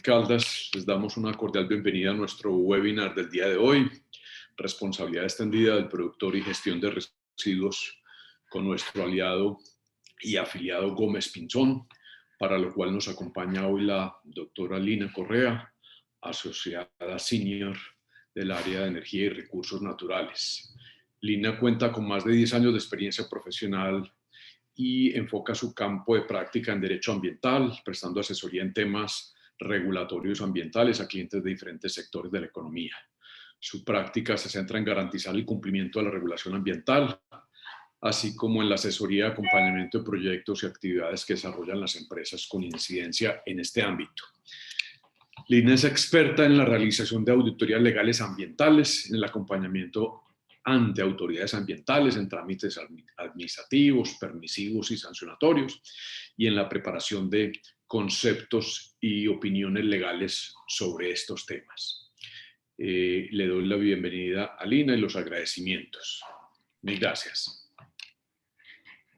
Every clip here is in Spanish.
Caldas, les damos una cordial bienvenida a nuestro webinar del día de hoy, responsabilidad extendida del productor y gestión de residuos, con nuestro aliado y afiliado Gómez Pinzón, para lo cual nos acompaña hoy la doctora Lina Correa, asociada senior del área de energía y recursos naturales. Lina cuenta con más de 10 años de experiencia profesional y enfoca su campo de práctica en derecho ambiental, prestando asesoría en temas regulatorios ambientales a clientes de diferentes sectores de la economía. Su práctica se centra en garantizar el cumplimiento de la regulación ambiental, así como en la asesoría y acompañamiento de proyectos y actividades que desarrollan las empresas con incidencia en este ámbito. Lina es experta en la realización de auditorías legales ambientales, en el acompañamiento ante autoridades ambientales en trámites administrativos, permisivos y sancionatorios, y en la preparación de conceptos y opiniones legales sobre estos temas. Le doy la bienvenida a Lina y los agradecimientos. Mil gracias.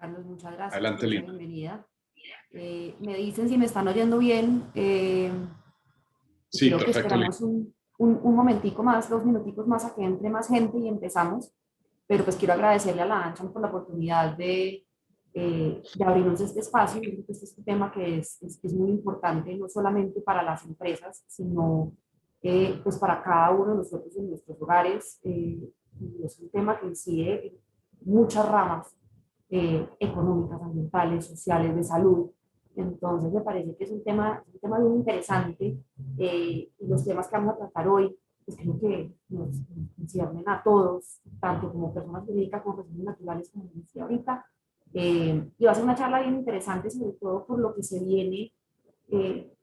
Carlos, muchas gracias. Adelante, por esa Lina. Bienvenida. Me dicen si me están oyendo bien. Sí, creo que perfecto, Lina. esperamos un momentico más, 2 minuticos más a que entre más gente y empezamos. Pero pues quiero agradecerle a la ANCHA por la oportunidad de abrirnos este espacio. Yo creo que este es un tema que es muy importante, no solamente para las empresas, sino pues para cada uno de nosotros en nuestros hogares. Y es un tema que incide en muchas ramas económicas, ambientales, sociales, de salud. Entonces me parece que es un tema muy interesante y los temas que vamos a tratar hoy pues creo que nos conciernen a todos, tanto como personas jurídicas como personas naturales, como decía ahorita. Y va a ser una charla bien interesante, sobre todo por lo que se viene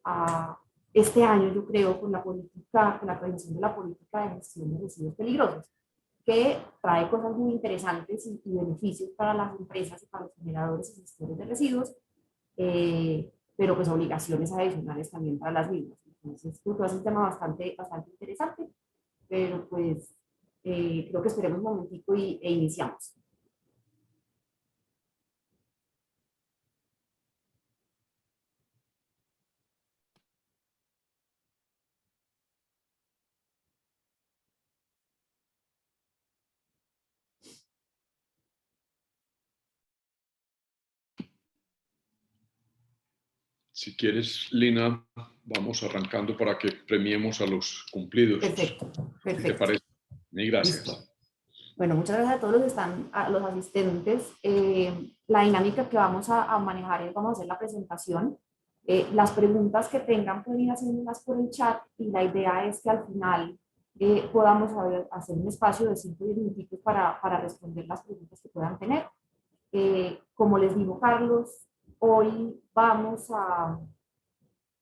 a este año, yo creo, con la política, con la actualización de la política de gestión de residuos peligrosos, que trae cosas muy interesantes y beneficios para las empresas y para los generadores y gestores de residuos, pero pues obligaciones adicionales también para las mismas. Entonces, creo que es un tema bastante interesante, pero pues creo que esperemos un momentico e iniciamos. Si quieres, Lina, vamos arrancando para que premiemos a los cumplidos. Perfecto, perfecto. ¿Qué te parece? Y gracias. Listo. Bueno, muchas gracias a todos los asistentes. La dinámica que vamos a manejar es, vamos a hacer la presentación. Las preguntas que tengan pueden ir haciéndolas por el chat y la idea es que al final podamos hacer un espacio de 5 o 10 minutitos para responder las preguntas que puedan tener. Como les digo, Carlos, hoy vamos a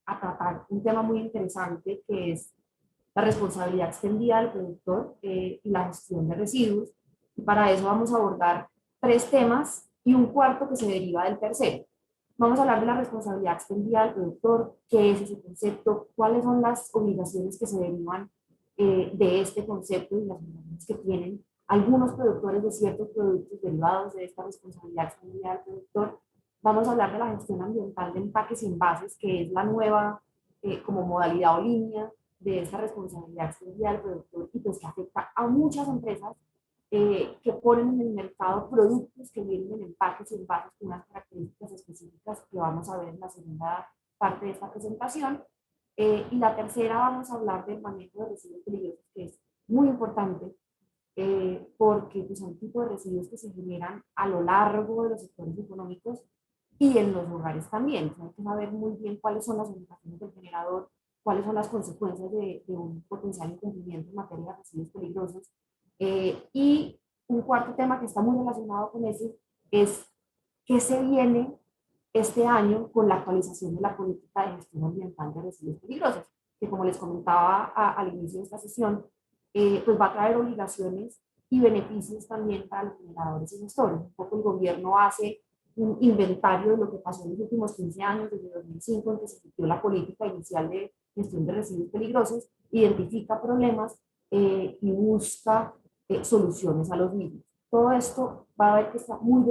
tratar un tema muy interesante que es la responsabilidad extendida del productor y la gestión de residuos. Y para eso vamos a abordar 3 temas y un cuarto que se deriva del tercero. Vamos a hablar de la responsabilidad extendida del productor, qué es ese concepto, cuáles son las obligaciones que se derivan de este concepto y las obligaciones que tienen algunos productores de ciertos productos derivados de esta responsabilidad extendida del productor. Vamos a hablar de la gestión ambiental de empaques y envases, que es la nueva como modalidad o línea de esta responsabilidad extendida del productor y pues que afecta a muchas empresas que ponen en el mercado productos que vienen en empaques y envases con unas características específicas que vamos a ver en la segunda parte de esta presentación. Y la tercera vamos a hablar del manejo de residuos peligrosos, que es muy importante porque pues, son tipos de residuos que se generan a lo largo de los sectores económicos y en los hogares también. Hay que saber muy bien cuáles son las obligaciones del generador, cuáles son las consecuencias de un potencial incumplimiento en materia de residuos peligrosos. Y un cuarto tema que está muy relacionado con ese es qué se viene este año con la actualización de la política de gestión ambiental de residuos peligrosos, que como les comentaba al inicio de esta sesión, pues va a traer obligaciones y beneficios también para los generadores y gestores. Un poco el gobierno hace un inventario de lo que pasó en los últimos 15 años, desde 2005, en que se emitió la política inicial de gestión de residuos peligrosos, identifica problemas y busca soluciones a los mismos. Todo esto va a ver que está muy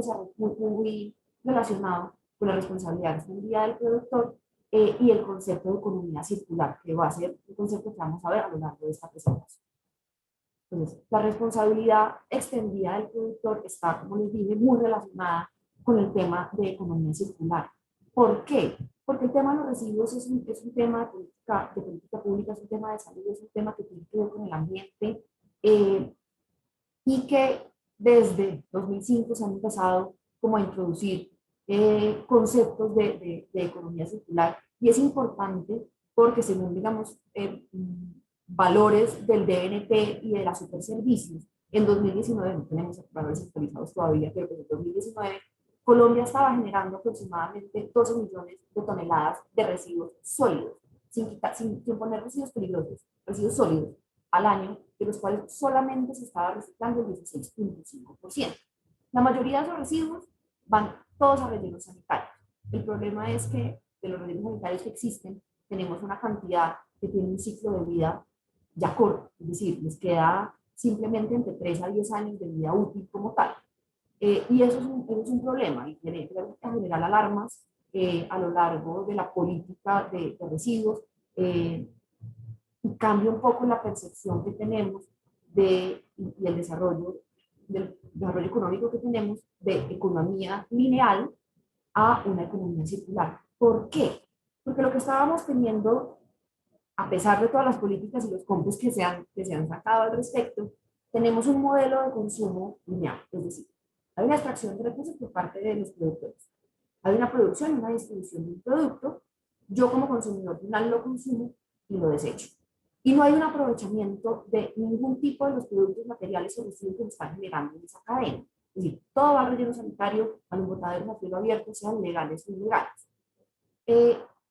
relacionado con la responsabilidad extendida del productor y el concepto de economía circular, que va a ser un concepto que vamos a ver a lo largo de esta presentación. Entonces, la responsabilidad extendida del productor está, como les dije, muy relacionada con el tema de economía circular. ¿Por qué? Porque el tema de los residuos es un tema de política pública, es un tema de salud, es un tema que tiene que ver con el ambiente, y que desde 2005 se han empezado como a introducir conceptos de economía circular, y es importante porque según, digamos, valores del DNP y de la Superservicios, en 2019, no tenemos valores actualizados todavía, pero en 2019 Colombia estaba generando aproximadamente 12 millones de toneladas de residuos sólidos, sin poner residuos peligrosos, residuos sólidos al año, de los cuales solamente se estaba reciclando el 16.5%. La mayoría de esos residuos van todos a rellenos sanitarios. El problema es que de los rellenos sanitarios que existen, tenemos una cantidad que tiene un ciclo de vida ya corto, es decir, les queda simplemente entre 3 a 10 años de vida útil como tal. Y eso es un problema y tiene que generar alarmas a lo largo de la política de residuos, y cambia un poco la percepción que tenemos y el del desarrollo económico que tenemos de economía lineal a una economía circular. ¿Por qué? Porque lo que estábamos teniendo, a pesar de todas las políticas y los compos que se han sacado al respecto, tenemos un modelo de consumo lineal, es decir, hay una extracción de recursos por parte de los productores, hay una producción y una distribución de un producto, yo como consumidor final lo consumo y lo desecho. Y no hay un aprovechamiento de ningún tipo de los productos materiales o residuos que se están generando en esa cadena. Es decir, todo va al relleno sanitario, a los botaderos a cielo abierto, sean legales o ilegales.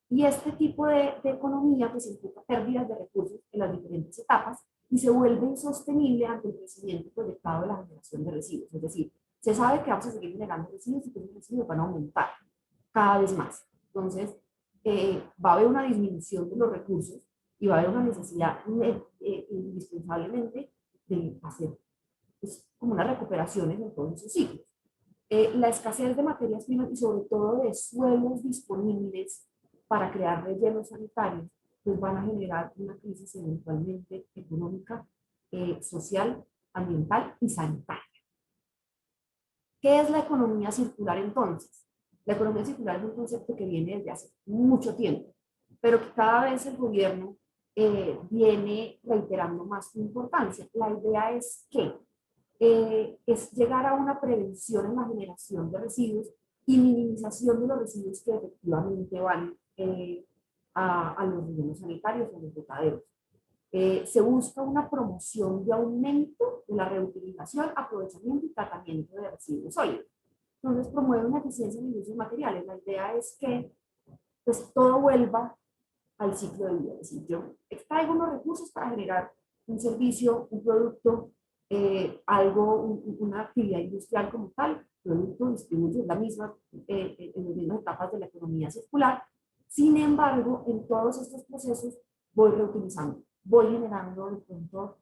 Y este tipo de economía pues implica pérdidas de recursos en las diferentes etapas y se vuelve insostenible ante el crecimiento proyectado de la generación de residuos. Es decir, se sabe que vamos a seguir generando residuos y que los residuos van a aumentar cada vez más. Entonces, va a haber una disminución de los recursos y va a haber una necesidad indispensablemente de hacer pues, como unas recuperaciones en todos esos ciclos. La escasez de materias primas y sobre todo de suelos disponibles para crear rellenos sanitarios, pues van a generar una crisis eventualmente económica, social, ambiental y sanitaria. ¿Qué es la economía circular entonces? La economía circular es un concepto que viene desde hace mucho tiempo, pero que cada vez el gobierno viene reiterando más su importancia. La idea es que es llegar a una prevención en la generación de residuos y minimización de los residuos que efectivamente van a los rellenos sanitarios o a los botaderos. Se busca una promoción de aumento de la reutilización, aprovechamiento y tratamiento de residuos sólidos. Entonces promueve una eficiencia en el uso de materiales. La idea es que pues, todo vuelva al ciclo de vida. Es decir, yo extraigo unos recursos para generar un servicio, un producto, una actividad industrial como tal, producto, distribuyo, la misma, en las mismas etapas de la economía circular. Sin embargo, en todos estos procesos voy reutilizando, voy generando de pronto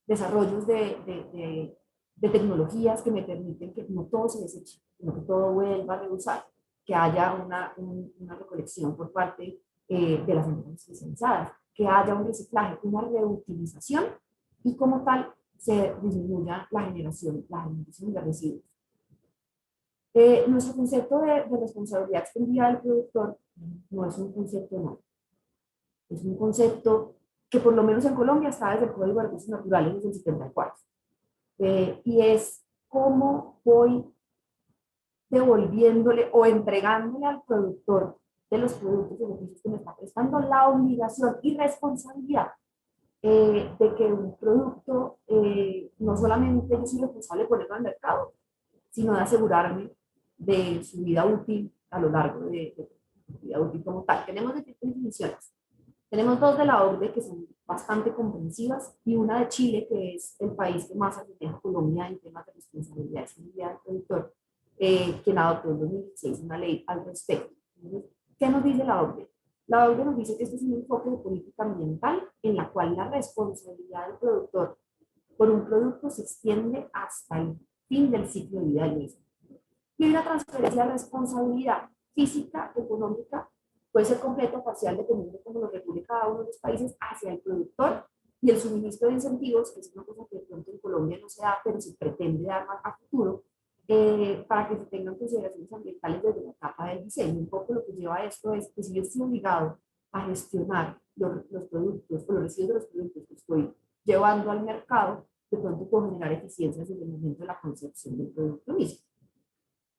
desarrollos de tecnologías que me permiten que no todo se deseche, sino que todo vuelva a reusar, que haya una recolección por parte de las empresas especializadas, que haya un reciclaje, una reutilización y como tal se disminuya la generación de residuos. Nuestro concepto de responsabilidad extendida del productor no es un concepto nuevo, es un concepto que por lo menos en Colombia está desde el Código de Recursos Naturales desde el 74. Y es cómo voy devolviéndole o entregándole al productor de los productos y servicios que me está prestando la obligación y responsabilidad de que un producto no solamente yo soy responsable de ponerlo al mercado, sino de asegurarme de su vida útil a lo largo de su vida útil como tal. Tenemos diferentes definiciones. Tenemos dos de la OCDE que son bastante comprensivas y una de Chile, que es el país que más asemeja a Colombia en temas de responsabilidad del productor, quien adoptó en 2016 una ley al respecto. ¿Qué nos dice la OCDE? La OCDE nos dice que este es un enfoque de política ambiental en la cual la responsabilidad del productor por un producto se extiende hasta el fin del ciclo de vida del mismo. Y hay una transferencia de responsabilidad física, económica puede ser completo o parcial dependiendo de cómo lo regule cada uno de los países hacia el productor, y el suministro de incentivos, que es una cosa que de pronto en Colombia no se da, pero se pretende dar más a futuro, para que se tengan consideraciones ambientales desde la etapa del diseño. Un poco lo que lleva a esto es que si yo estoy obligado a gestionar los productos o los residuos de los productos que estoy llevando al mercado, de pronto puedo generar eficiencias desde el momento de la concepción del producto mismo.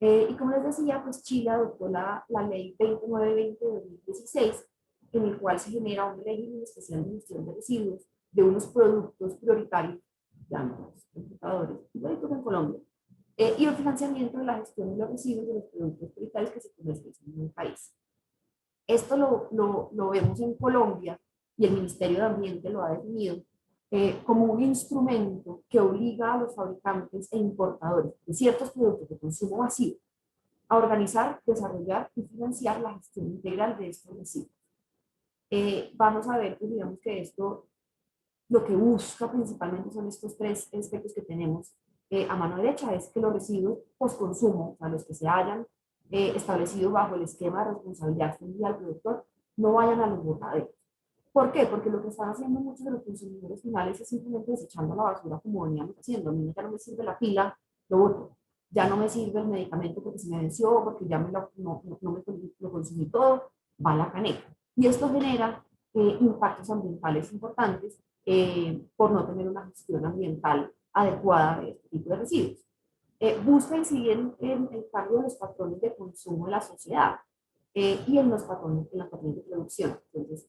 Y como les decía, pues Chile adoptó la ley 2920 de 2016, en el cual se genera un régimen especial de gestión de residuos de unos productos prioritarios, llámanos computadores, igualitos en Colombia, y el financiamiento de la gestión de los residuos de los productos prioritarios que se comercializan en el país. Esto lo vemos en Colombia, y el Ministerio de Ambiente lo ha definido como un instrumento que obliga a los fabricantes e importadores de ciertos productos de consumo masivo a organizar, desarrollar y financiar la gestión integral de estos residuos. Vamos a ver, pues digamos que esto lo que busca principalmente son estos tres aspectos que tenemos a mano derecha, es que los residuos postconsumo, o sea, los que se hayan establecido bajo el esquema de responsabilidad extendida al productor, no vayan a los botaderos. ¿Por qué? Porque lo que están haciendo muchos de los consumidores finales es simplemente desechando la basura como veníamos haciendo. A mí ya no me sirve la pila, lo boto. Ya no me sirve el medicamento porque se me venció, porque ya no me lo consumí todo, va a la caneca. Y esto genera impactos ambientales importantes por no tener una gestión ambiental adecuada de este tipo de residuos. Busca incidir en el cambio de los patrones de consumo de la sociedad y en los patrones de producción. Entonces,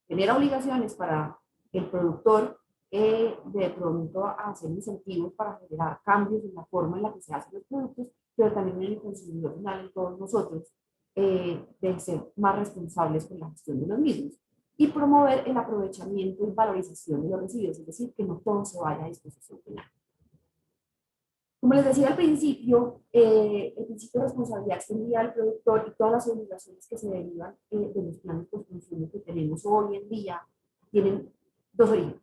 genera obligaciones para el productor de pronto a hacer incentivos para generar cambios en la forma en la que se hacen los productos, pero también en el consumidor final, en todos nosotros, de ser más responsables con la gestión de los mismos y promover el aprovechamiento y valorización de los residuos, es decir, que no todo se vaya a disposición final. Como les decía al principio, el principio de responsabilidad extendida al productor y todas las obligaciones que se derivan de los planes de consumo que tenemos hoy en día tienen dos orígenes.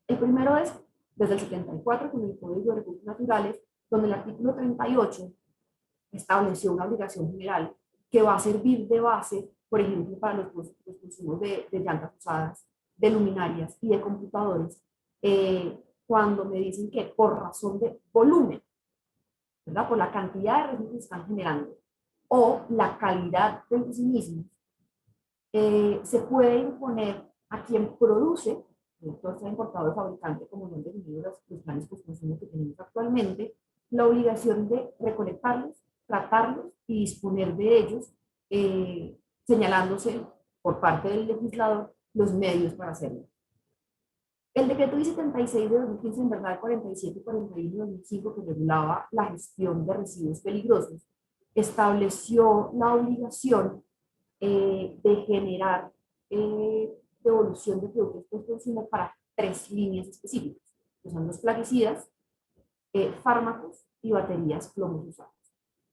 El primero es desde el 74 con el Código de Recursos Naturales, donde el artículo 38 estableció una obligación general que va a servir de base, por ejemplo, para los consumos de llantas usadas, de luminarias y de computadores, cuando me dicen que por razón de volumen, ¿verdad? Por la cantidad de residuos que están generando o la calidad de los mismos, se puede imponer a quien produce, productor, sea importador o fabricante, como lo han definido los planes de consumo que tenemos actualmente, la obligación de recolectarlos, tratarlos y disponer de ellos, señalándose por parte del legislador los medios para hacerlo. El decreto I-76 de 2015, en verdad el 47 y 41 de 2005, que regulaba la gestión de residuos peligrosos, estableció la obligación de generar devolución de productos post consumo para tres líneas específicas, que son los plaguicidas, fármacos y baterías plomos usadas.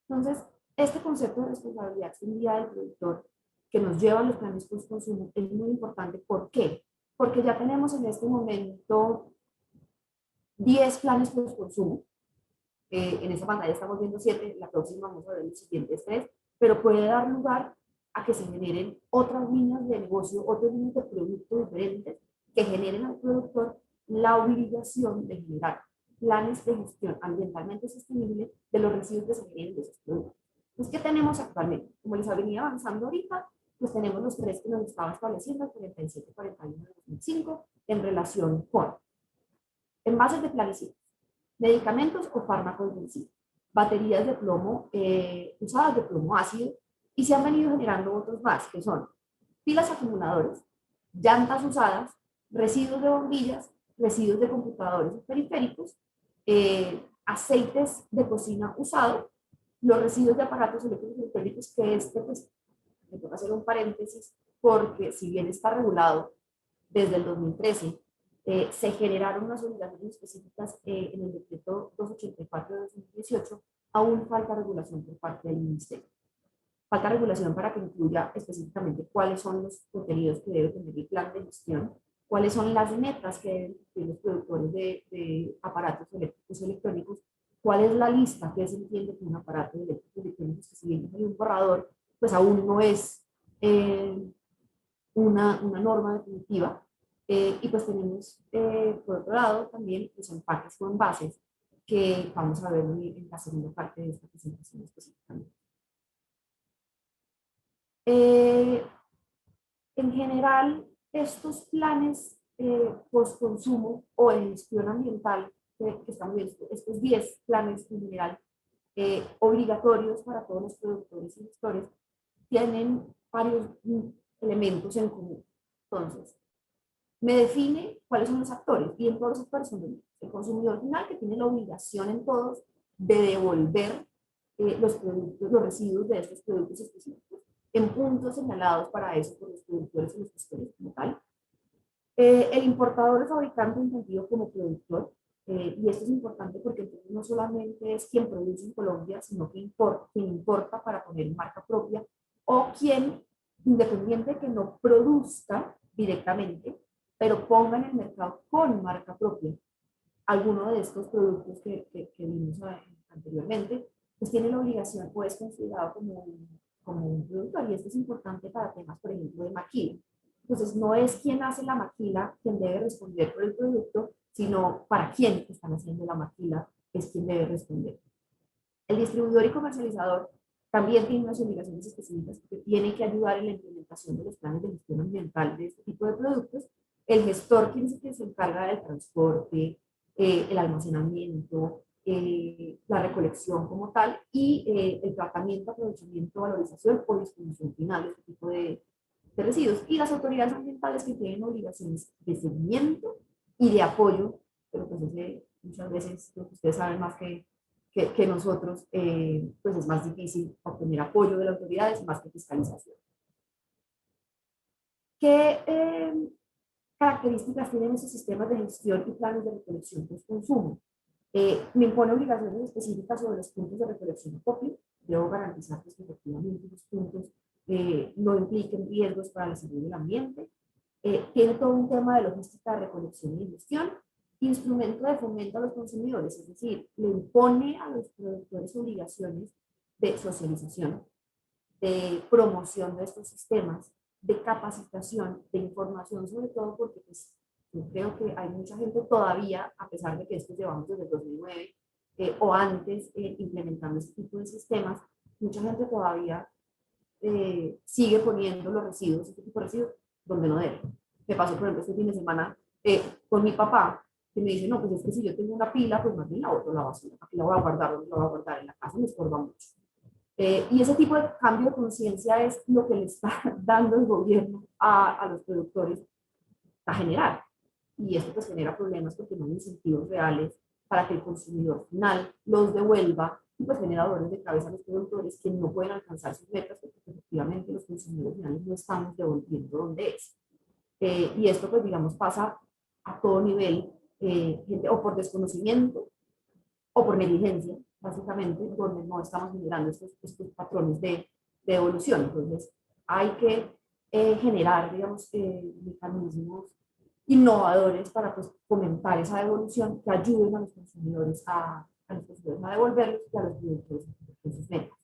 Entonces, este concepto de responsabilidad extendida del productor que nos lleva a los planes post consumo es muy importante. ¿Por qué? Porque ya tenemos en este momento 10 planes post consumo. En esta pantalla estamos viendo 7, la próxima vamos a ver los siguientes 3, pero puede dar lugar a que se generen otras líneas de negocio, otras líneas de productos diferentes que generen al productor la obligación de generar planes de gestión ambientalmente sostenible de los residuos que se generen de esos productos. Entonces, ¿qué tenemos actualmente? Como les venía avanzando ahorita, pues tenemos los tres que nos estaba estableciendo, el 47, 41 de 2005, en relación con envases de plaguicidas, medicamentos o fármacos vencidos, baterías de plomo usadas de plomo ácido, y se han venido generando otros más, que son pilas acumuladores, llantas usadas, residuos de bombillas, residuos de computadores y periféricos, aceites de cocina usados, los residuos de aparatos eléctricos y electrónicos, que pues, me toca hacer un paréntesis, porque si bien está regulado desde el 2013, se generaron unas obligaciones específicas en el decreto 284 de 2018, aún falta regulación por parte del Ministerio. Falta regulación para que incluya específicamente cuáles son los contenidos que debe tener el plan de gestión, cuáles son las metas que deben cumplir los productores de aparatos eléctricos y electrónicos, cuál es la lista que se entiende con un aparato eléctrico y electrónico, que si bien hay un borrador, pues aún no es una norma definitiva. Y pues tenemos, por otro lado, también los empaques o envases que vamos a ver en la segunda parte de esta presentación específicamente. En general, estos planes post-consumo o de gestión ambiental que estamos viendo, estos 10 planes en general obligatorios para todos los productores y gestores, tienen varios elementos en común. Entonces, me define cuáles son los actores, y en todos los actores son el consumidor final, que tiene la obligación en todos de devolver los productos, los residuos de estos productos específicos en puntos señalados para eso por los productores y los gestores como tal. El importador o fabricante entendido como productor, y esto es importante porque entonces no solamente es quien produce en Colombia, sino que quien importa para poner marca propia, o quien, independiente que no produzca directamente, pero ponga en el mercado con marca propia alguno de estos productos que vimos anteriormente, pues tiene la obligación o es considerado como un productor, y esto es importante para temas, por ejemplo, de maquila. Entonces, no es quien hace la maquila quien debe responder por el producto, sino para quién están haciendo la maquila es quien debe responder. El distribuidor y comercializador también tiene unas obligaciones específicas porque tiene que ayudar en la implementación de los planes de gestión ambiental de este tipo de productos. El gestor, quien es el que se encarga del transporte, el almacenamiento, la recolección como tal, y el tratamiento, aprovechamiento, valorización o distribución final de este tipo de residuos. Y las autoridades ambientales, que tienen obligaciones de seguimiento y de apoyo, pero pues muchas veces, lo que ustedes saben más que nosotros, pues es más difícil obtener apoyo de las autoridades más que fiscalización. ¿Qué características tienen esos sistemas de gestión y planes de recolección post-consumo? Me impone obligaciones específicas sobre los puntos de recolección y acopio. Debo garantizar que efectivamente los puntos no impliquen riesgos para la salud del ambiente. Tiene todo un tema de logística de recolección y gestión. Instrumento de fomento a los consumidores, es decir, le impone a los productores obligaciones de socialización, de promoción de estos sistemas, de capacitación, de información, sobre todo porque pues, yo creo que hay mucha gente todavía, a pesar de que esto llevamos desde el 2009 o antes implementando este tipo de sistemas, mucha gente todavía sigue poniendo los residuos, este tipo de residuos, donde no debe. Me pasó, por ejemplo, este fin de semana con mi papá, que me dice, no, pues es que si yo tengo una pila, pues más bien la boto la basura, aquí la voy a guardar, ¿dónde la voy a guardar? En la casa me estorba mucho. Y ese tipo de cambio de conciencia es lo que le está dando el gobierno a los productores a generar. Y esto pues genera problemas porque no hay incentivos reales para que el consumidor final los devuelva, y pues genera dolores de cabeza a los productores que no pueden alcanzar sus metas porque efectivamente los consumidores finales no están devolviendo donde es. Y esto pues digamos pasa a todo nivel, gente, o por desconocimiento o por negligencia, básicamente, donde no estamos generando estos patrones de evolución. Entonces, hay que generar, digamos, mecanismos innovadores para pues, fomentar esa evolución que ayuden a los consumidores a devolverlos y a los productores en sus metas.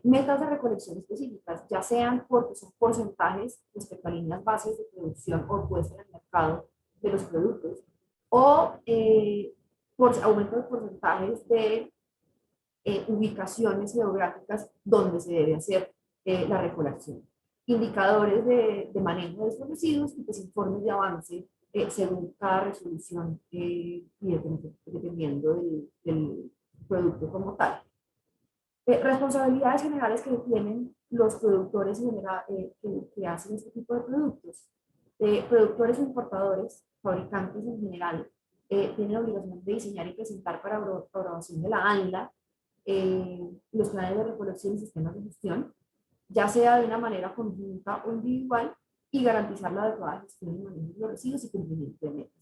Metas de recolección específicas, ya sean porque son porcentajes respecto a líneas bases de producción o puesta en el mercado de los productos, o por aumento de porcentajes de ubicaciones geográficas donde se debe hacer la recolección. Indicadores de manejo de estos residuos y pues informes de avance según cada resolución y dependiendo del producto como tal. Responsabilidades generales que tienen los productores que hacen este tipo de productos. Productores o importadores, fabricantes en general, tienen la obligación de diseñar y presentar para aprobación de la ANLA los planes de recolección y sistemas de gestión, ya sea de una manera conjunta o individual, y garantizar la adecuada gestión y manejo de los residuos y cumplimiento de metas.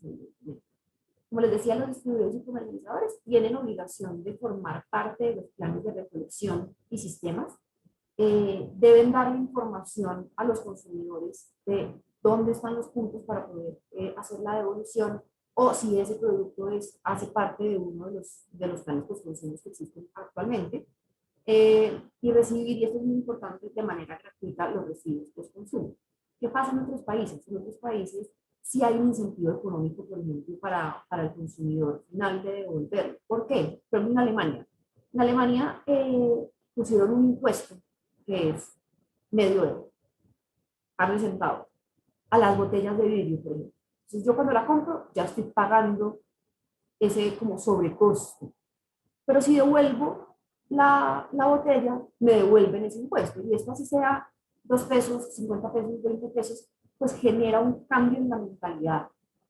Como les decía, los distribuidores y comercializadores tienen obligación de formar parte de los planes de recolección y sistemas. Deben darle información a los consumidores de dónde están los puntos para poder hacer la devolución, o si ese producto hace parte de uno de los planes de consumos que existen actualmente. y recibir, y esto es muy importante, de manera gratuita los residuos post-consumo. ¿Qué pasa en otros países? En otros países sí hay un incentivo económico, por ejemplo, para el consumidor final de devolverlo. ¿Por qué? Por ejemplo, en Alemania. En Alemania pusieron un impuesto que es medio euro, a centavos, a las botellas de vidrio, por ejemplo. Entonces yo cuando la compro ya estoy pagando ese como sobrecosto. Pero si devuelvo la botella, me devuelven ese impuesto. Y esto así sea 2 pesos, 50 pesos, 20 pesos, pues genera un cambio en la mentalidad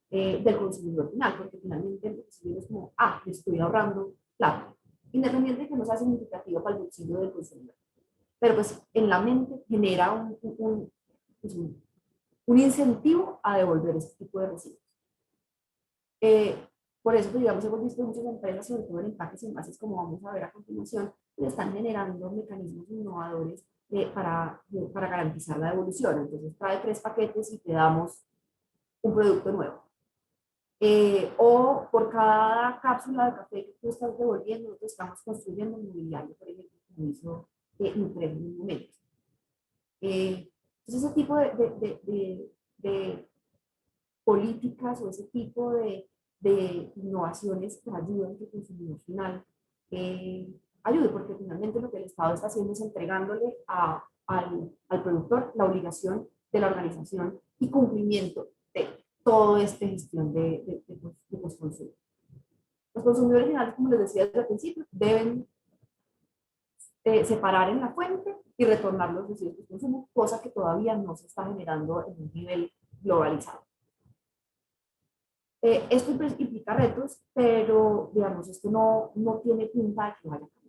del consumidor final, porque finalmente el consumidor es como, le estoy ahorrando plata, independiente de que no sea significativo para el bolsillo del consumidor. Pero pues en la mente genera pues, un incentivo a devolver este tipo de residuos. Eh, por eso, pues, digamos, hemos visto muchas empresas, sobre todo en empaques y envases, como vamos a ver a continuación, que están generando mecanismos innovadores para garantizar la devolución. Entonces, trae 3 paquetes y te damos un producto nuevo. O por cada cápsula de café que tú estás devolviendo, nosotros estamos construyendo un mobiliario, por ejemplo, como hizo Imprem en un momento. Entonces, ese tipo de políticas o ese tipo de innovaciones que ayudan que el consumidor final ayude, porque finalmente lo que el Estado está haciendo es entregándole al productor la obligación de la organización y cumplimiento de toda esta gestión de postconsumo. Los consumidores finales, como les decía desde el principio, deben separar en la fuente y retornar los residuos de consumo, cosa que todavía no se está generando en un nivel globalizado. Esto implica retos, pero digamos, esto no tiene pinta de que vaya a cambiar.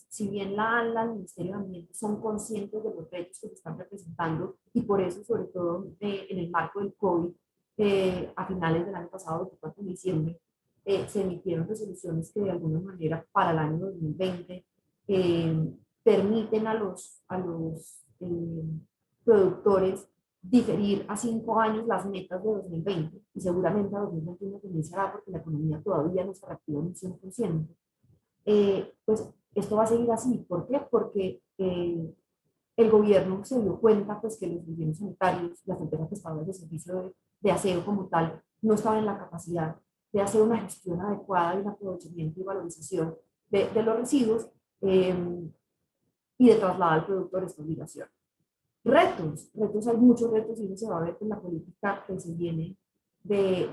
Si bien la ANLA, el Ministerio de Ambiente, son conscientes de los retos que se están representando y por eso, sobre todo en el marco del COVID, a finales del año pasado, 24 de diciembre, se emitieron resoluciones que de alguna manera para el año 2020 permiten a los productores diferir a 5 años las metas de 2020 y seguramente a 2021 comenzará porque la economía todavía no se reactiva un 100%. Pues esto va a seguir así. ¿Por qué? Porque el gobierno se dio cuenta pues, que los bienes sanitarios, las empresas prestadoras de servicio de aseo como tal, no estaban en la capacidad de hacer una gestión adecuada y un aprovechamiento y valorización de los residuos y de trasladar al productor esta obligación. Retos, hay muchos retos y eso se va a ver con la política que se viene de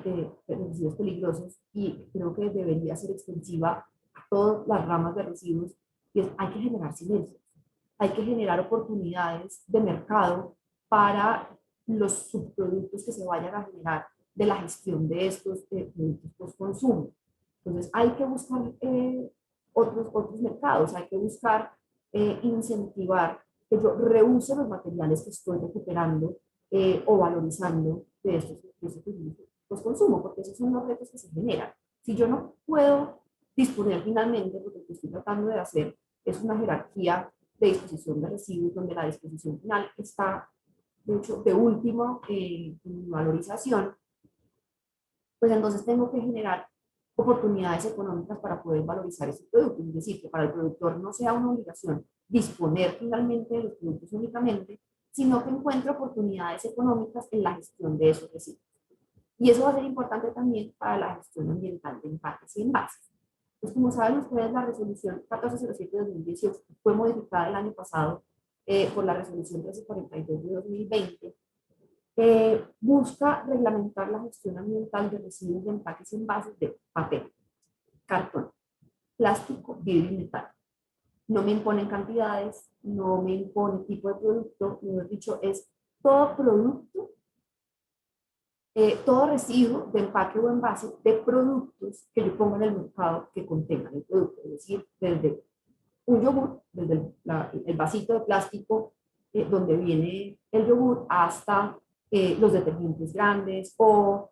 residuos peligrosos y creo que debería ser extensiva a todas las ramas de residuos y hay que generar silencios, hay que generar oportunidades de mercado para los subproductos que se vayan a generar de la gestión de estos productos post-consumo. Entonces hay que buscar otros mercados, hay que buscar incentivar que yo reuse los materiales que estoy recuperando o valorizando de estos post-consumo, porque esos son los retos que se generan. Si yo no puedo disponer finalmente, porque lo que estoy tratando de hacer es una jerarquía de disposición de residuos, donde la disposición final está, de hecho, de último en valorización, pues entonces tengo que generar oportunidades económicas para poder valorizar ese producto. Es decir, que para el productor no sea una obligación disponer finalmente de los productos únicamente, sino que encuentre oportunidades económicas en la gestión de esos residuos. Y eso va a ser importante también para la gestión ambiental de empaques y envases. Pues como saben ustedes, la resolución 1407 de 2018 fue modificada el año pasado por la resolución 1342 de 2020, busca reglamentar la gestión ambiental de residuos de empaques y envases de papel, cartón, plástico, vidrio y metal. No me imponen cantidades, no me impone tipo de producto, mejor dicho, es todo producto, todo residuo de empaque o envase de productos que yo ponga en el mercado que contengan el producto, es decir, desde un yogur, desde el vasito de plástico donde viene el yogur hasta los detergentes grandes o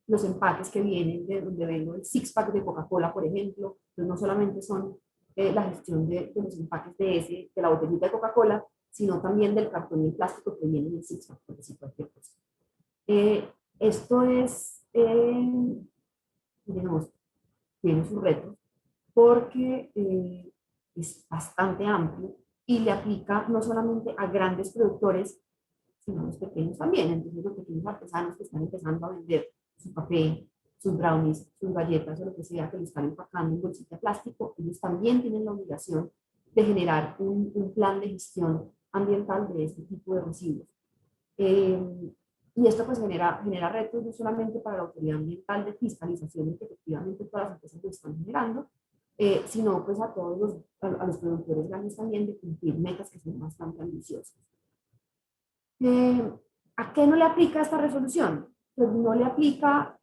los empaques que vienen de donde vengo el six-pack de Coca-Cola, por ejemplo. Entonces no solamente son la gestión de los empaques de la botellita de Coca-Cola, sino también del cartón y el plástico que viene en el six-pack, por decir cualquier cosa. Esto es, digamos, tiene sus retos, porque es bastante amplio y le aplica no solamente a grandes productores, sino a los pequeños también. Entonces, los pequeños artesanos que están empezando a vender su café, sus brownies, sus galletas o lo que sea que lo están empacando en bolsita de plástico, ellos también tienen la obligación de generar un plan de gestión ambiental de este tipo de residuos. Y esto pues genera retos no solamente para la autoridad ambiental de fiscalización, que efectivamente todas las empresas lo están generando, sino pues a todos los productores grandes también de cumplir metas que son bastante ambiciosas. ¿A qué no le aplica esta resolución? Pues no le aplica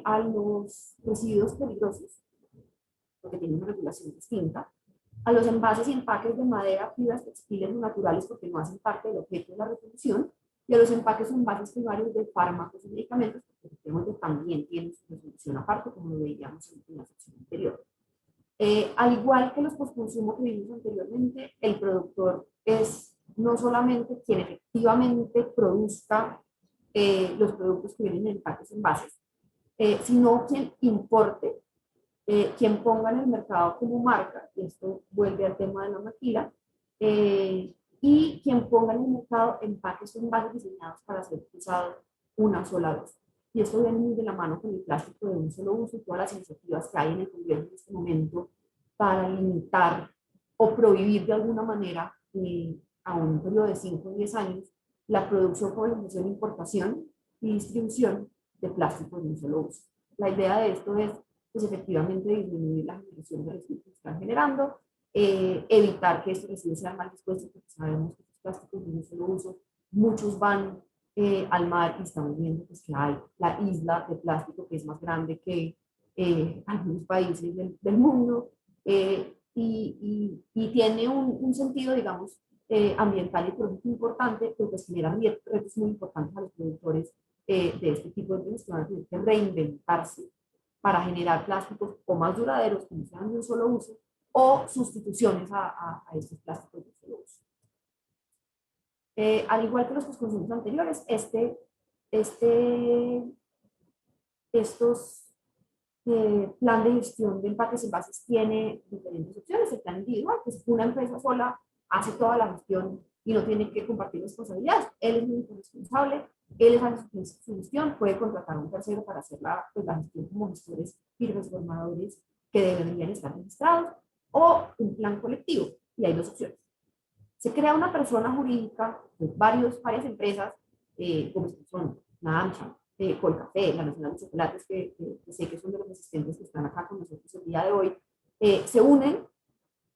a los residuos peligrosos, porque tiene una regulación distinta, a los envases y empaques de madera, fibras textiles o naturales, porque no hacen parte del objeto de la resolución, y a los empaques o envases primarios de fármacos y medicamentos, porque también tienen su resolución aparte, como lo veíamos en la sección anterior. Al igual que los postconsumo que vimos anteriormente, el productor es no solamente quien efectivamente produzca los productos que vienen en empaques y envases, sino quien importe, quien ponga en el mercado como marca, y esto vuelve al tema de la maquila, y quien ponga en el mercado empaques o envases diseñados para ser usados una sola vez. Y esto viene muy de la mano con el plástico de un solo uso y todas las iniciativas que hay en el Congreso en este momento para limitar o prohibir de alguna manera a un periodo de 5 o 10 años la producción, comercialización, importación y distribución de plástico de un solo uso. La idea de esto es pues efectivamente disminuir la generación de residuos que están generando, evitar que estos residuos sean mal dispuestos, porque sabemos que estos plásticos de un solo uso, muchos van al mar y estamos viendo pues, que hay la isla de plástico que es más grande que algunos países del mundo y tiene un sentido, digamos, ambiental y ecológico importante, porque pues, genera retos muy importantes a los productores de este tipo de empresas que van a tener que reinventarse para generar plásticos o más duraderos, que no sean de un solo uso, o sustituciones a estos plásticos de un solo uso. Al igual que los consumos anteriores, estos plan de gestión de empaques y envases tiene diferentes opciones. El plan individual, que es una empresa sola, hace toda la gestión y no tiene que compartir responsabilidades. Él es el único responsable, él hace su gestión, puede contratar a un tercero para hacer pues, la gestión como gestores y transformadores que deberían estar registrados, o un plan colectivo, y hay dos opciones. Se crea una persona jurídica, pues, varias empresas, como son Namcha, Colcafé, la Nacional de Chocolates, que sé que son de los asistentes que están acá con nosotros el día de hoy, se unen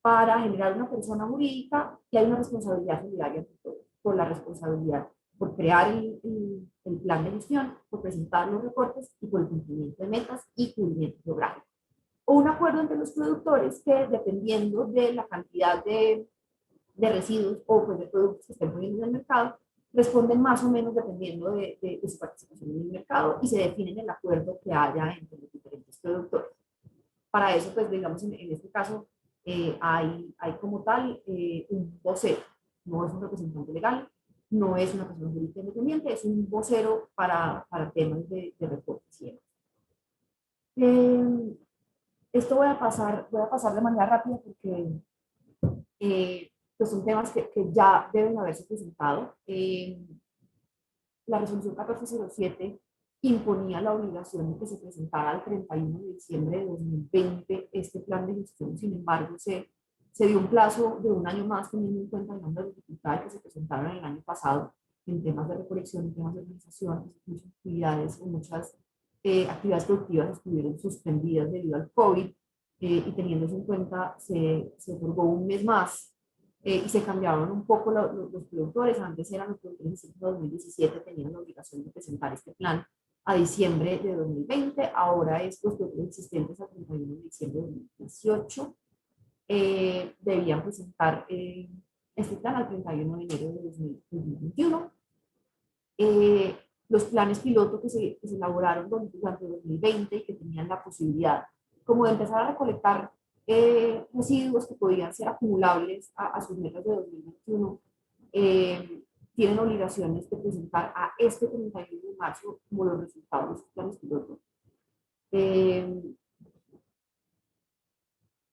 para generar una persona jurídica y hay una responsabilidad solidaria por la responsabilidad, por crear el plan de gestión, por presentar los reportes y por el cumplimiento de metas y cubrimiento geográfico. O un acuerdo entre los productores que, dependiendo de la cantidad de residuos o pues, de productos que estén poniendo en el mercado, responden más o menos dependiendo de su participación en el mercado y se define en el acuerdo que haya entre los diferentes productores. Para eso, pues digamos, en este caso, hay como tal un vocero, no es un representante legal, no es una persona jurídica independiente, es un vocero para temas de reportes y demás. Esto voy a pasar de manera rápida porque pues son temas que ya deben haberse presentado. La resolución 1407 imponía la obligación de que se presentara al 31 de diciembre de 2020 este plan de gestión. Sin embargo, se dio un plazo de un año más, teniendo en cuenta las dificultades que se presentaron el año pasado en temas de recolección, en temas de organización, muchas actividades o muchas actividades productivas estuvieron suspendidas debido al COVID y teniendo eso en cuenta se otorgó un mes más y se cambiaron un poco los productores. Antes eran los productores de 2017, tenían la obligación de presentar este plan a diciembre de 2020, ahora estos productores existentes a 31 de diciembre de 2018 debían presentar este plan al 31 de enero de 2021. Los planes piloto que se elaboraron durante 2020 y que tenían la posibilidad como de empezar a recolectar residuos que podían ser acumulables a sus metas de 2021, tienen obligaciones de presentar a este 31 de marzo como los resultados de sus planes piloto.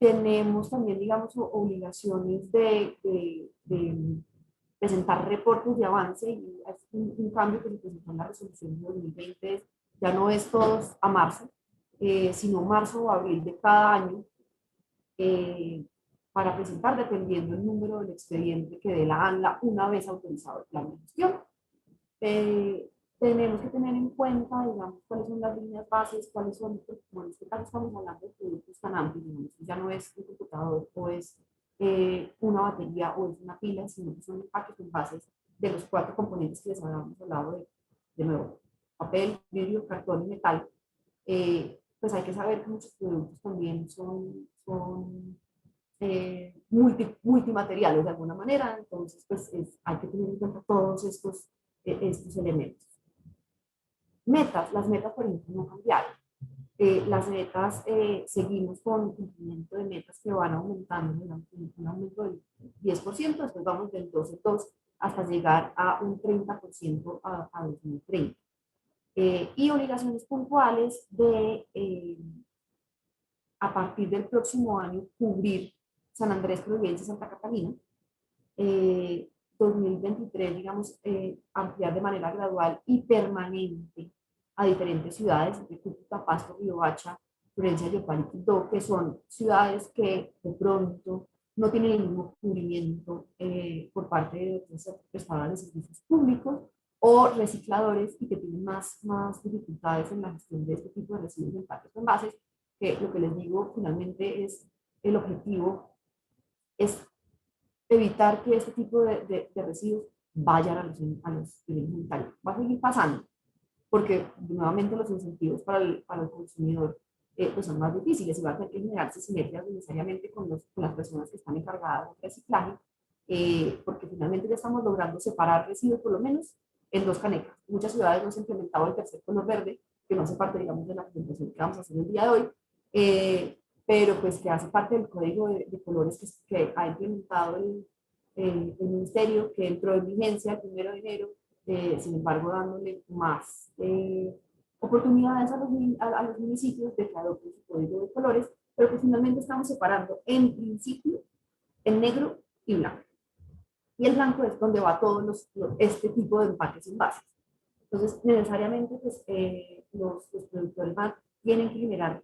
tenemos también, digamos, obligaciones de presentar reportes de avance, y es un cambio que se presentó en la resolución de 2020, ya no es todos a marzo, sino marzo o abril de cada año, eh, para presentar dependiendo el número del expediente que dé la ANLA una vez autorizado el plan de gestión. Eh, tenemos que tener en cuenta, digamos, cuáles son las líneas bases, cuáles son, como en este caso estamos hablando de productos tan amplios, digamos, ya no es un computador o es una batería o es una pila, sino que son empaques envases de los 4 componentes que les habíamos hablado de nuevo, papel, vidrio, cartón y metal. Pues hay que saber que muchos productos también son multimateriales de alguna manera, entonces pues hay que tener en cuenta todos estos elementos. Metas, las metas por ejemplo no cambiaron. Las metas, seguimos con cumplimiento de metas que van aumentando, un aumento del 10%, después vamos del 12 hasta llegar a un 30% a 2030. Y obligaciones puntuales de, a partir del próximo año, cubrir San Andrés, Providencia y Santa Catalina. 2023, digamos, ampliar de manera gradual y permanente a diferentes ciudades, de Cúcuta, Pasto, Riohacha, Florencia, Yopal y Quibdó, que son ciudades que de pronto no tienen el mismo cubrimiento por parte de otros prestadores de servicios públicos o recicladores, y que tienen más dificultades en la gestión de este tipo de residuos de empaques o envases, que lo que les digo finalmente es el objetivo es evitar que este tipo de residuos vayan a los niveles sanitarios. Va a seguir pasando, porque nuevamente los incentivos para el consumidor pues son más difíciles, y va a tener que generarse sinergias necesariamente con las personas que están encargadas del reciclaje, porque finalmente ya estamos logrando separar residuos por lo menos en 2 canecas. Muchas ciudades no se han implementado el tercer color verde, que no hace parte, digamos, de la presentación que vamos a hacer el día de hoy, pero pues que hace parte del código de colores que ha implementado el ministerio, que entró en vigencia el 1 de enero, sin embargo dándole más oportunidades a los municipios de que adopten su código de colores, pero que finalmente estamos separando en principio en negro y blanco. Y el blanco es donde va todo este tipo de empaques envases. Entonces, necesariamente pues, los productores tienen que generar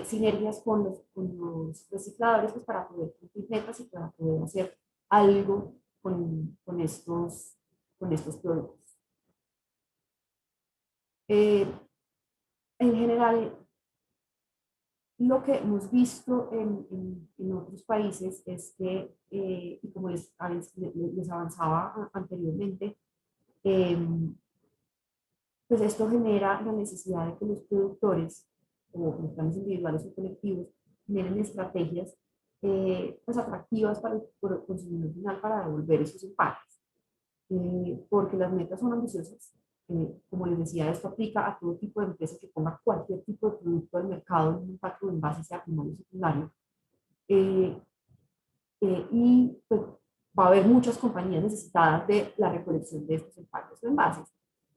sinergias con los recicladores, pues, para poder cumplir metas y para poder hacer algo con estos productos. En general, lo que hemos visto en otros países es que, y como les avanzaba anteriormente, pues esto genera la necesidad de que los productores, o los planes individuales o colectivos, generen estrategias pues atractivas para el consumidor final para devolver esos empaques, porque las metas son ambiciosas. Como les decía, esto aplica a todo tipo de empresa que ponga cualquier tipo de producto al mercado en un empaque o envase, sea primario o secundario. Y pues, va a haber muchas compañías necesitadas de la recolección de estos empaques o envases.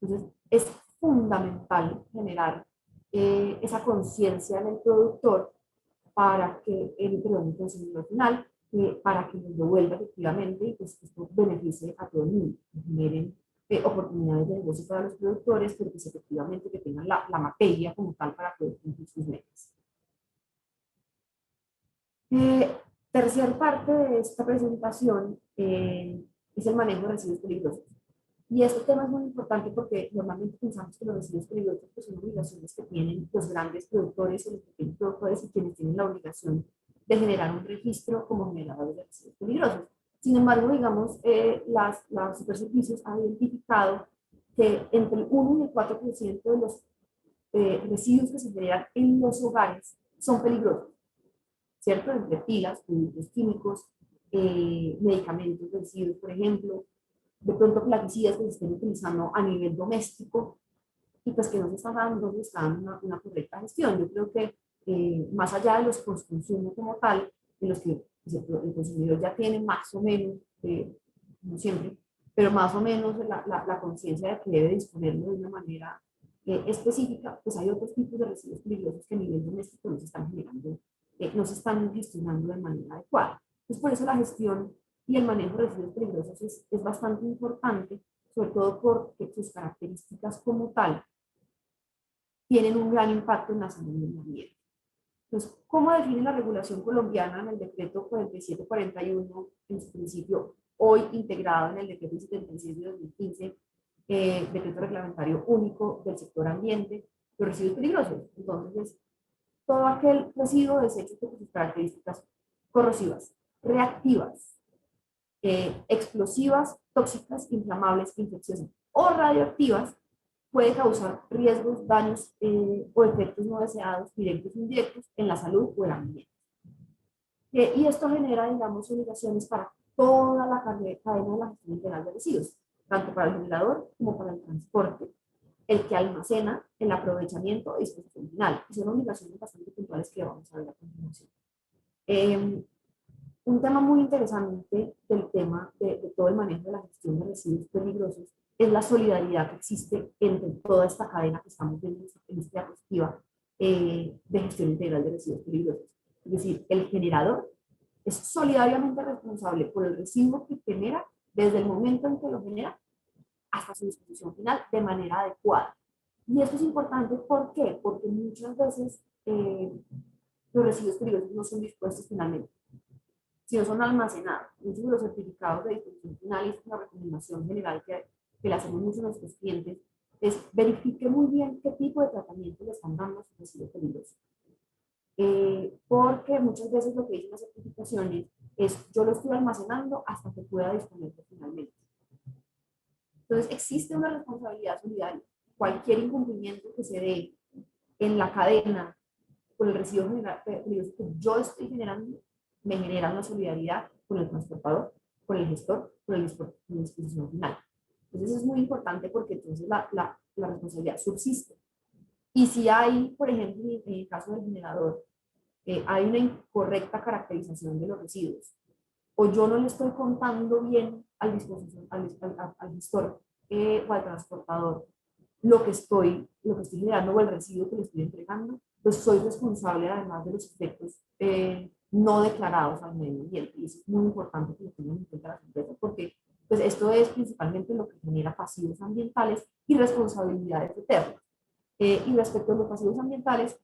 Entonces, es fundamental generar esa conciencia en el productor para que el consumidor final, para que nos devuelva efectivamente, y pues esto beneficie a todo el mundo, que generen oportunidades de negocio para los productores, pero pues efectivamente que tengan la materia como tal para poder cumplir sus metas. Tercer parte de esta presentación es el manejo de residuos peligrosos. Y este tema es muy importante porque normalmente pensamos que los residuos peligrosos pues, son obligaciones que tienen los grandes productores o los pequeños productores, y quienes tienen la obligación de generar un registro como generadores de residuos peligrosos. Sin embargo, digamos, las Superservicios han identificado que entre el 1 y el 4% de los residuos que se generan en los hogares son peligrosos, ¿cierto? Entre pilas, productos químicos, medicamentos vencidos, por ejemplo, de pronto plaguicidas que se estén utilizando a nivel doméstico, y pues que no se está dando una correcta gestión. Yo creo que más allá de los consumos como tal, en los que pues, el consumidor ya tiene más o menos, no siempre, pero más o menos la conciencia de que debe disponerlo de una manera específica, pues hay otros tipos de residuos peligrosos que a nivel doméstico no se están generando no se están gestionando de manera adecuada. Entonces, por eso la gestión y el manejo de residuos peligrosos es bastante importante, sobre todo porque sus características como tal tienen un gran impacto en la salud y el ambiente. Entonces, ¿cómo define la regulación colombiana en el decreto 4741, en su principio, hoy integrado en el decreto 76 de 2015, decreto reglamentario único del sector ambiente, los residuos peligrosos? Entonces, todo aquel residuo desecho con sus características corrosivas, reactivas, explosivas, tóxicas, inflamables, infecciosas o radioactivas, puede causar riesgos, daños o efectos no deseados, directos o indirectos, en la salud o el ambiente. Y esto genera, digamos, obligaciones para toda la cadena de la gestión integral de residuos, tanto para el generador como para el transporte, el que almacena, el aprovechamiento y disposición final. Y son obligaciones bastante puntuales que vamos a ver a continuación. Un tema muy interesante del tema de todo el manejo de la gestión de residuos peligrosos es la solidaridad que existe entre toda esta cadena que estamos viendo en esta diapositiva de gestión integral de residuos peligrosos. Es decir, el generador es solidariamente responsable por el residuo que genera desde el momento en que lo genera hasta su disposición final de manera adecuada. Y esto es importante, ¿por qué? Porque muchas veces los residuos peligrosos no son dispuestos finalmente, sino son almacenados. Muchos de los certificados de disposición final, y es una recomendación general que le hacemos mucho a nuestros clientes, es verifique muy bien qué tipo de tratamiento le están dando a sus residuos peligrosos. Porque muchas veces lo que dicen las certificaciones es yo lo estoy almacenando hasta que pueda disponerlo finalmente. Entonces existe una responsabilidad solidaria. Cualquier incumplimiento que se dé en la cadena con el residuo peligroso que yo estoy generando, me genera una solidaridad con el transportador, con el gestor, con la disposición final. Entonces es muy importante porque entonces la responsabilidad subsiste. Y si hay, por ejemplo, en el caso del generador, hay una incorrecta caracterización de los residuos, o yo no le estoy contando bien al gestor o al transportador lo que estoy generando o el residuo que le estoy entregando, pues soy responsable además de los efectos no declarados al medio ambiente. Y eso es muy importante que lo tengan en cuenta las empresas, porque pues, esto es principalmente lo que genera pasivos ambientales y responsabilidades eternas. Y respecto a los pasivos ambientales,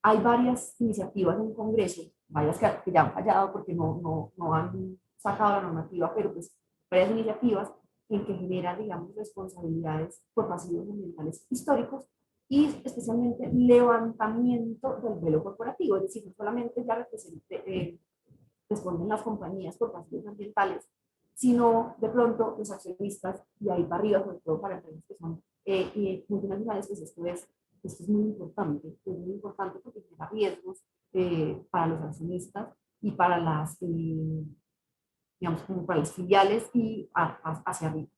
hay varias iniciativas en el Congreso, varias que ya han fallado porque no han sacado la normativa, pero pues varias iniciativas en que generan, digamos, responsabilidades por pasivos ambientales históricos y especialmente levantamiento del velo corporativo, es decir, no solamente ya responden las compañías por pasivos ambientales, sino de pronto los accionistas, y ahí para arriba, sobre todo para empresas que son multinacionales, pues esto es muy importante porque genera riesgos para los accionistas y para las, digamos, como para las filiales y hacia arriba.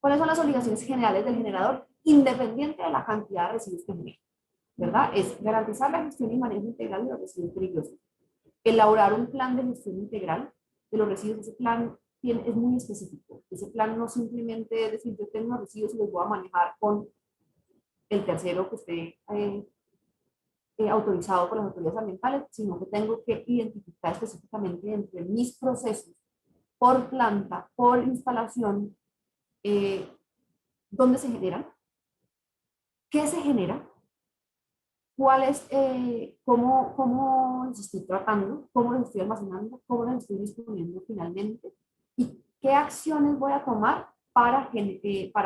¿Cuáles son las obligaciones generales del generador? Independiente de la cantidad de residuos que genera, ¿verdad? Es garantizar la gestión y manejo integral de los residuos peligrosos. Elaborar un plan de gestión integral de los residuos. Ese plan es muy específico. Ese plan no simplemente es decir, yo tengo unos residuos y los voy a manejar con el tercero que esté autorizado por las autoridades ambientales, sino que tengo que identificar específicamente entre mis procesos, por planta, por instalación, dónde se generan, qué se genera, cuál es, cómo los estoy tratando, cómo los estoy almacenando, cómo los estoy disponiendo finalmente y qué acciones voy a tomar para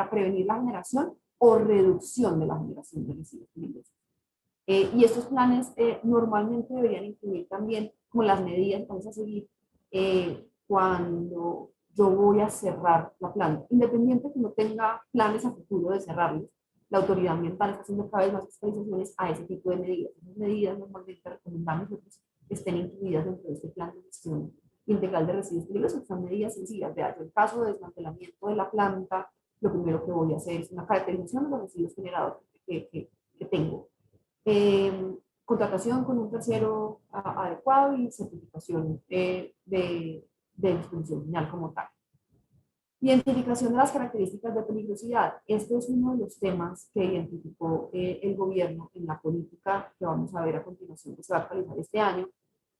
prevenir la generación o reducción de la generación de residuos peligrosos. Y estos planes normalmente deberían incluir también como las medidas que vamos a seguir cuando yo voy a cerrar la planta. Independiente que no tenga planes a futuro de cerrarlos, la autoridad ambiental está haciendo cada vez más actualizaciones a ese tipo de medidas. Esas medidas normalmente recomendamos nosotros que estén incluidas dentro de este plan de gestión integral de residuos peligrosos. Son medidas sencillas. En el caso de desmantelamiento de la planta, lo primero que voy a hacer es una caracterización de los residuos generados que tengo. Contratación con un tercero adecuado y certificación de disposición final como tal. Identificación de las características de peligrosidad. Este es uno de los temas que identificó el gobierno en la política que vamos a ver a continuación, que se va a actualizar este año,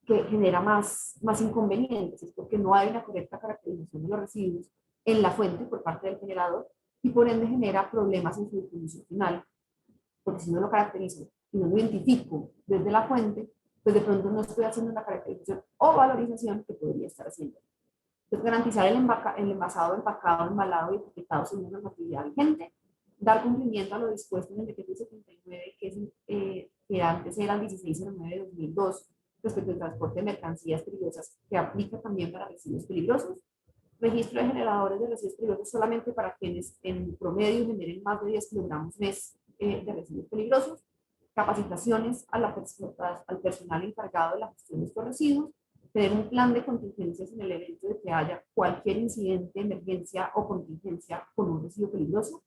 que genera más inconvenientes, es porque no hay una correcta caracterización de los residuos en la fuente por parte del generador y por ende genera problemas en su distribución final, porque si no lo caracterizo y no lo identifico desde la fuente, pues de pronto no estoy haciendo la caracterización o valorización que podría estar haciendo. Entonces, garantizar el envasado, empacado, embalado y etiquetado según la normatividad vigente, dar cumplimiento a lo dispuesto en el decreto 79, que antes era el 1609 de 2002, respecto al transporte de mercancías peligrosas, que aplica también para residuos peligrosos. Registro de generadores de residuos peligrosos solamente para quienes en promedio generen más de 10 kilogramos mes de residuos peligrosos. Capacitaciones al personal encargado de la gestión de estos residuos. Tener un plan de contingencias en el evento de que haya cualquier incidente, emergencia o contingencia con un residuo peligroso.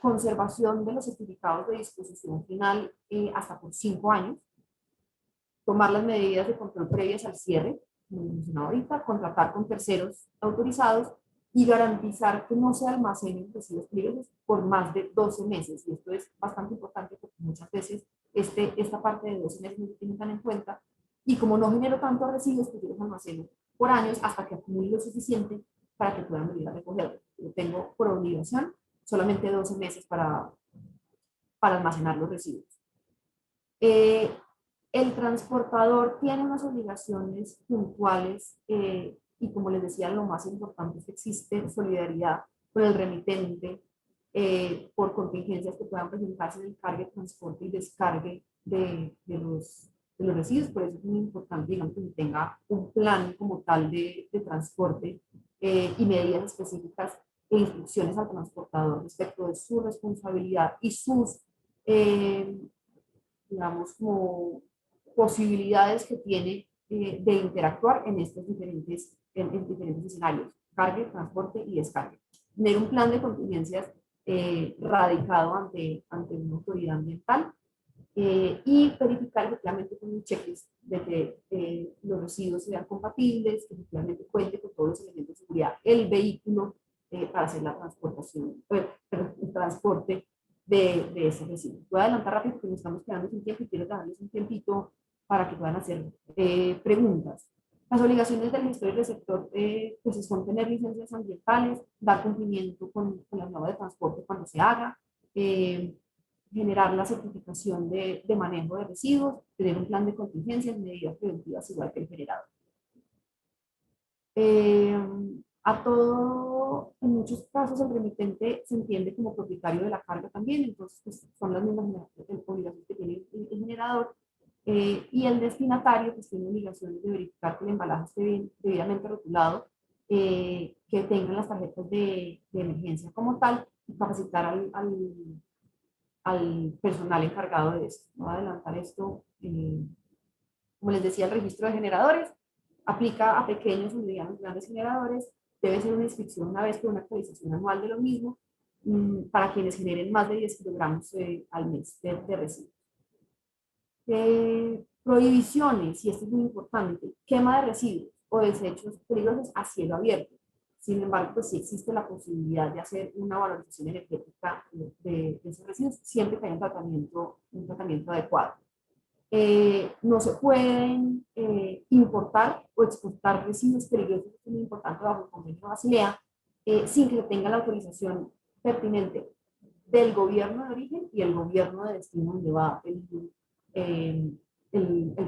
Conservación de los certificados de disposición final hasta por 5 años. Tomar las medidas de control previas al cierre, como mencionaba ahorita, contratar con terceros autorizados y garantizar que no se almacenen residuos peligrosos por más de 12 meses. Y esto es bastante importante porque muchas veces esta parte de 12 meses no se tiene tan en cuenta. Y como no genero tantos residuos, pues yo los almaceno por años hasta que acumule lo suficiente para que puedan venir a recogerlo. Yo tengo por obligación solamente 12 meses para almacenar los residuos. El transportador tiene unas obligaciones puntuales y como les decía, lo más importante es que existe solidaridad con el remitente por contingencias que puedan presentarse en el cargue, transporte y descargue de los residuos. Por eso es muy importante, digamos, que tenga un plan como tal de transporte y medidas específicas e instrucciones al transportador respecto de su responsabilidad y sus, digamos, como posibilidades que tiene de interactuar en estos diferentes escenarios, cargue, transporte y descargue. Tener un plan de contingencias radicado ante una autoridad ambiental y verificar efectivamente con un checklist de que los residuos sean compatibles, que efectivamente cuente con todos los elementos de seguridad el vehículo para hacer la transportación, el transporte de ese residuo. Voy a adelantar rápido porque nos estamos quedando sin tiempo y quiero darles un tiempito para que puedan hacer preguntas. Las obligaciones del gestor y receptor pues son tener licencias ambientales, dar cumplimiento con la norma de transporte cuando se haga, generar la certificación de manejo de residuos, tener un plan de contingencias, medidas preventivas igual que el generador. A todo, en muchos casos el remitente se entiende como propietario de la carga también, entonces pues, son las mismas obligaciones que tiene el generador. Y el destinatario pues tiene obligaciones de verificar que el embalaje esté debidamente rotulado, que tengan las tarjetas de emergencia como tal, y capacitar al personal encargado de esto. Voy a adelantar esto. Como les decía, el registro de generadores aplica a pequeños o medianos grandes generadores. Debe ser una inscripción una vez por una actualización anual de lo mismo para quienes generen más de 10 kilogramos al mes de residuos. Prohibiciones, y esto es muy importante, quema de residuos o desechos peligrosos a cielo abierto. Sin embargo, pues sí existe la posibilidad de hacer una valorización energética de esos residuos siempre que haya un tratamiento adecuado. No se pueden importar o exportar residuos peligrosos, es muy importante bajo el convenio de Basilea, sin que tenga la autorización pertinente del gobierno de origen y el gobierno de destino donde va el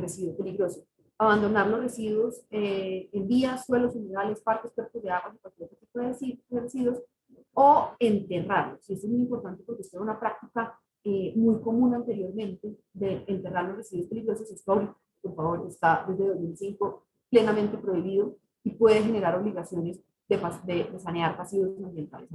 residuo peligroso. Abandonar los residuos en vías, suelos, humedales, parques, cuerpos de agua, cualquier tipo de residuos, o enterrarlos. Y esto es muy importante porque esto era una práctica muy común anteriormente de enterrar los residuos peligrosos. Esto, por favor, está desde 2005 plenamente prohibido y puede generar obligaciones de sanear pasivos ambientales.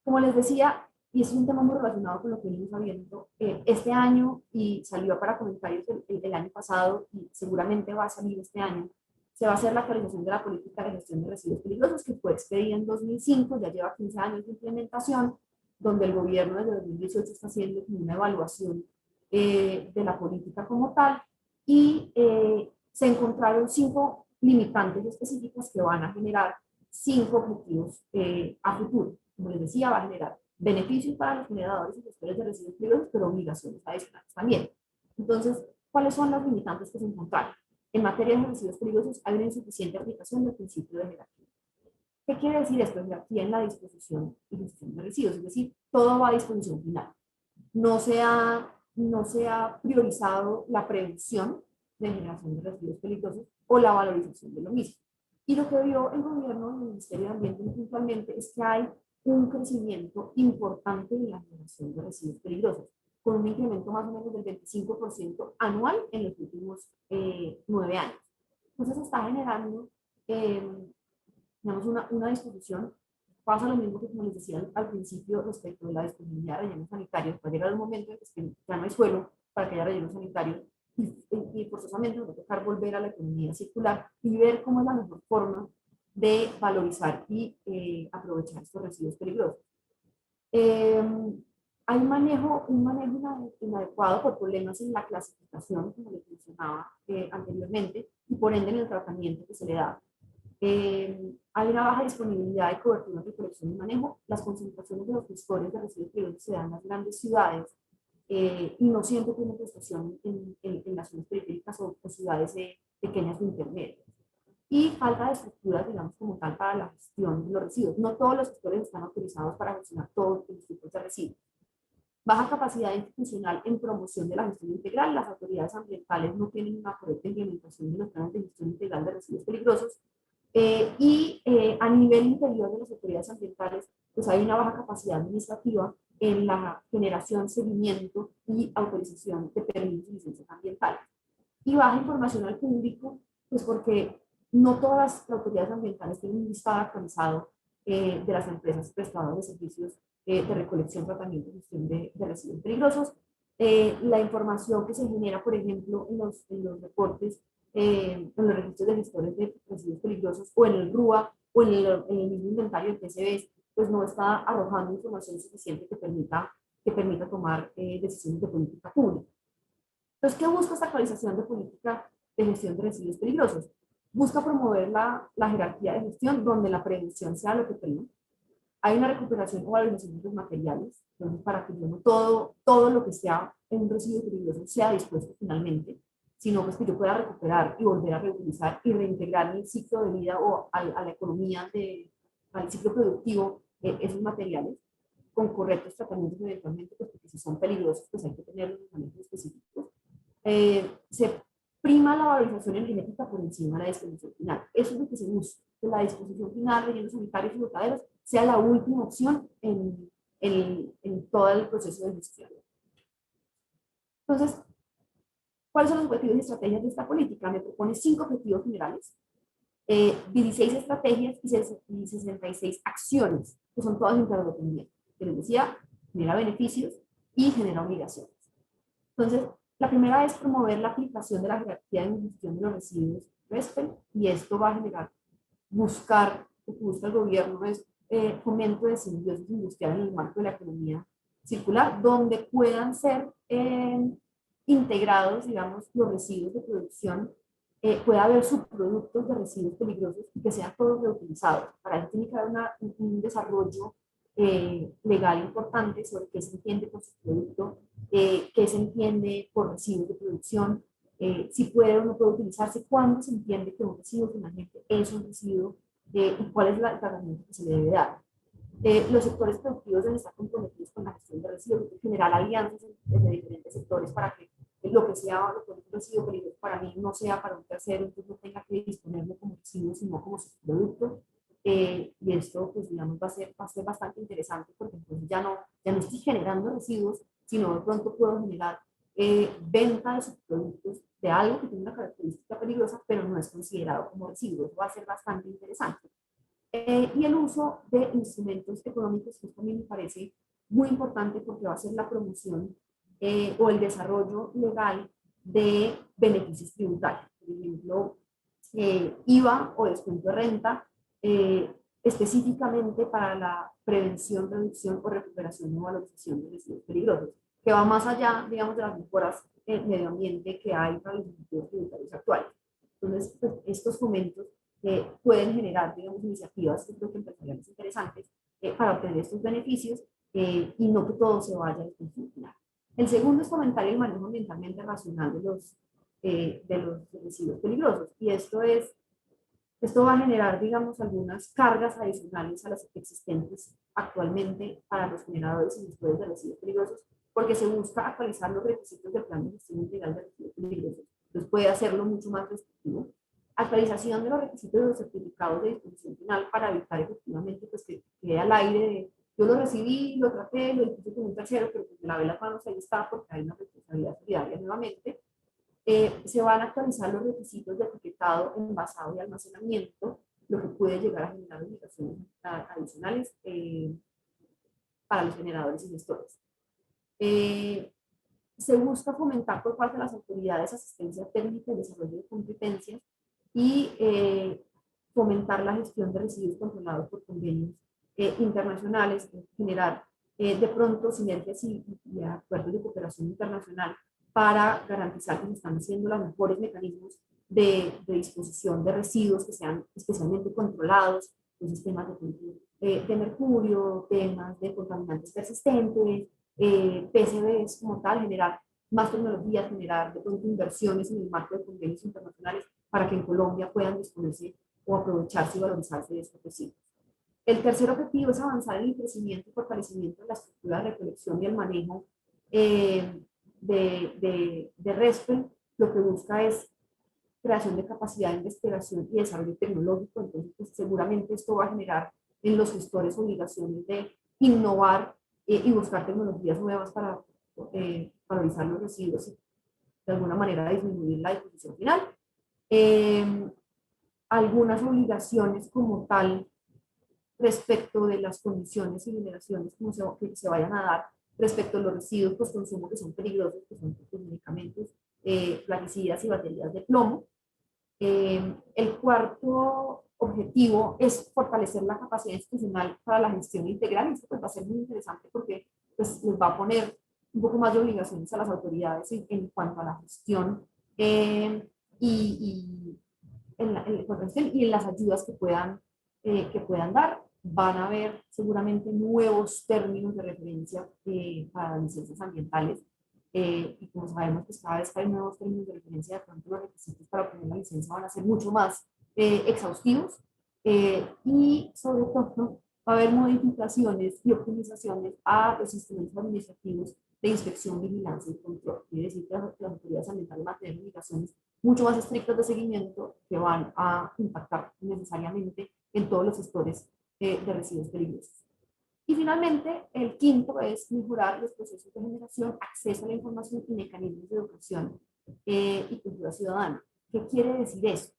Como les decía, y es un tema muy relacionado con lo que venimos viendo, este año, y salió para comentarios el año pasado, y seguramente va a salir este año, se va a hacer la actualización de la política de gestión de residuos peligrosos, que fue expedida en 2005, ya lleva 15 años de implementación, donde el gobierno desde 2018 está haciendo una evaluación de la política como tal, y se encontraron 5 limitantes específicas que van a generar 5 objetivos a futuro. Como les decía, va a generar beneficios para los generadores y gestores de residuos peligrosos, pero obligaciones adicionales también. Entonces, ¿cuáles son las limitantes que se encontraron? En materia de residuos peligrosos hay una insuficiente aplicación del principio de jerarquía. ¿Qué quiere decir esto? Jerarquía en la disposición y gestión de residuos, es decir, todo va a disposición final. No se ha priorizado la prevención de generación de residuos peligrosos o la valorización de lo mismo. Y lo que vio el gobierno y el Ministerio de Ambiente puntualmente es que hay un crecimiento importante en la generación de residuos peligrosos, con un incremento más o menos del 25% anual en los últimos 9 años. Entonces está generando digamos, una disposición. Pasa lo mismo que como les decía al principio respecto de la disponibilidad de rellenos sanitarios. Va a llegar el momento en que ya no hay suelo para que haya rellenos sanitarios y forzosamente nos va a tocar volver a la economía circular y ver cómo es la mejor forma de valorizar y aprovechar estos residuos peligrosos. Hay un manejo inadecuado por problemas en la clasificación, como les mencionaba anteriormente, y por ende en el tratamiento que se le da. Hay una baja disponibilidad de cobertura de recolección y manejo. Las concentraciones de los gestores de residuos peligrosos se dan en las grandes ciudades y no siempre tienen prestación en las zonas periféricas o ciudades pequeñas o intermedias. Y falta de estructuras, digamos, como tal para la gestión de los residuos. No todos los gestores están autorizados para gestionar todos los tipos de residuos. Baja capacidad institucional en promoción de la gestión integral. Las autoridades ambientales no tienen una correcta implementación de los planes de gestión integral de residuos peligrosos. A nivel interior de las autoridades ambientales, pues hay una baja capacidad administrativa en la generación, seguimiento y autorización de permisos y licencias ambientales. Y baja información al público, pues porque no todas las autoridades ambientales tienen un listado actualizado de las empresas prestadoras de servicios de recolección, tratamiento y gestión de residuos peligrosos. La información que se genera, por ejemplo, en los reportes, en los registros de gestores de residuos peligrosos o en el RUA o en el mismo inventario del TCB, pues no está arrojando información suficiente que permita tomar decisiones de política pública. Entonces, ¿qué busca esta actualización de política de gestión de residuos peligrosos? Busca promover la jerarquía de gestión donde la prevención sea lo que prima. Hay una recuperación o valorización de los materiales, entonces para que no todo lo que sea en un residuo peligroso sea dispuesto finalmente, sino pues que yo pueda recuperar y volver a reutilizar y reintegrar en el ciclo de vida o a la economía, al ciclo productivo esos materiales con correctos tratamientos eventualmente, pues porque si son peligrosos, pues hay que tener los tratamientos específicos. Se prima la valorización energética por encima de la disposición final. Eso es lo que se busca, que la disposición final, rellenos sanitarios y botaderos, sea la última opción en todo el proceso de gestión. Entonces, ¿cuáles son los objetivos y estrategias de esta política? Me propone 5 objetivos generales, 16 estrategias y 66 acciones, que son todas interdependientes. Que les decía, genera beneficios y genera obligaciones. Entonces, la primera es promover la aplicación de la jerarquía en gestión de los residuos RESPEN, y esto va a generar, lo que busca el gobierno es fomento de simbiosis industrial en el marco de la economía circular, donde puedan ser integrados, digamos, los residuos de producción, pueda haber subproductos de residuos peligrosos y que sean todos reutilizados. Para eso tiene que haber un desarrollo legal importante sobre qué se entiende por subproducto, qué se entiende por residuos de producción, si puede o no puede utilizarse, cuándo se entiende que un residuo finalmente es un residuo y cuál es el tratamiento que se le debe dar. Los sectores productivos deben estar comprometidos con la gestión de residuos, generar alianzas entre diferentes sectores para que lo que sea un residuo peligroso para mí no sea para un tercero, entonces no tenga que disponerlo como residuo, sino como subproducto. Y esto, pues digamos, va a ser bastante interesante porque entonces ya no estoy generando residuos, sino de pronto puedo generar venta de subproductos de algo que tiene una característica peligrosa, pero no es considerado como residuo. Eso va a ser bastante interesante. Y el uso de instrumentos económicos, que también me parece muy importante porque va a ser la promoción o el desarrollo legal de beneficios tributarios. Por ejemplo, IVA o descuento de renta, específicamente para la prevención, reducción o recuperación o valorización de residuos peligrosos, que va más allá, digamos, de las mejoras medioambiente que hay para los incentivos tributarios actuales. Entonces, pues, estos fomentos pueden generar, digamos, iniciativas, yo creo que empresariales interesantes para obtener estos beneficios y no que todo se vaya a funcionar. El segundo es fomentar el manejo ambientalmente racional de los residuos peligrosos. Y esto va a generar, digamos, algunas cargas adicionales a las existentes actualmente para los generadores y gestores de residuos peligrosos, porque se busca actualizar los requisitos del plan de gestión integral de residuos peligrosos. Entonces puede hacerlo mucho más restrictivo. Actualización de los requisitos de los certificados de disposición final para evitar efectivamente pues, que quede al aire de yo lo recibí, lo traté, lo discutí con un tercero, pero pues me lavé las manos, ahí está, porque hay una responsabilidad solidaria nuevamente. Se van a actualizar los requisitos de etiquetado, envasado y almacenamiento, lo que puede llegar a generar obligaciones adicionales para los generadores y gestores. Se busca fomentar por parte de las autoridades asistencia técnica y desarrollo de competencias y fomentar la gestión de residuos controlados por convenios internacionales, generar de pronto sinergias y acuerdos de cooperación internacional para garantizar que se están haciendo los mejores mecanismos de disposición de residuos que sean especialmente controlados, los sistemas de mercurio, temas de contaminantes persistentes, PCBs como tal, generar más tecnologías, generar de pronto inversiones en el marco de convenios internacionales para que en Colombia puedan disponerse o aprovecharse y valorizarse de estos residuos. El tercer objetivo es avanzar en el crecimiento y fortalecimiento de la estructura de recolección y el manejo de RESPEN. Lo que busca es creación de capacidad de investigación y desarrollo tecnológico. Entonces, pues, seguramente esto va a generar en los gestores obligaciones de innovar y buscar tecnologías nuevas para valorizar los residuos y de alguna manera disminuir la disposición final. Algunas obligaciones como tal respecto de las condiciones y generaciones que se vayan a dar respecto a los residuos post-consumo que son peligrosos, que son los medicamentos, plaguicidas y baterías de plomo. El cuarto objetivo es fortalecer la capacidad institucional para la gestión integral. Esto pues, va a ser muy interesante porque pues, les va a poner un poco más de obligaciones a las autoridades en cuanto a la gestión y en las ayudas que puedan dar. Van a haber seguramente nuevos términos de referencia para las licencias ambientales. Y como sabemos, pues cada vez que hay nuevos términos de referencia, de pronto los requisitos para obtener la licencia van a ser mucho más exhaustivos. Y sobre todo, va a haber modificaciones y optimizaciones a los instrumentos administrativos de inspección, vigilancia y control. Quiere decir que las autoridades ambientales van a tener obligaciones mucho más estrictas de seguimiento que van a impactar necesariamente en todos los gestores de residuos peligrosos. Y finalmente, el quinto es mejorar los procesos de generación, acceso a la información y mecanismos de educación y cultura ciudadana. ¿Qué quiere decir eso?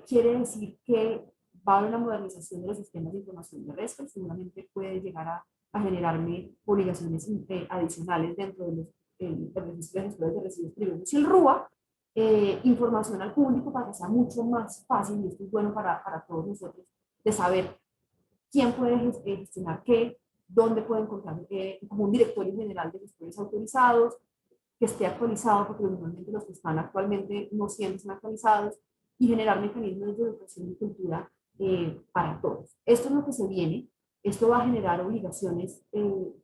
Quiere decir que va a haber una modernización de los sistemas de información de RESPEN, seguramente puede llegar a generarme obligaciones adicionales dentro de los registros de gestores de residuos peligrosos y el RUA, información al público para que sea mucho más fácil, y esto es bueno para todos nosotros, de saber quién puede gestionar qué, dónde puede encontrar como un directorio general de gestores autorizados, que esté actualizado, porque normalmente los que están actualmente no siempre están actualizados, y generar mecanismos de educación y cultura para todos. Esto es lo que se viene, esto va a generar obligaciones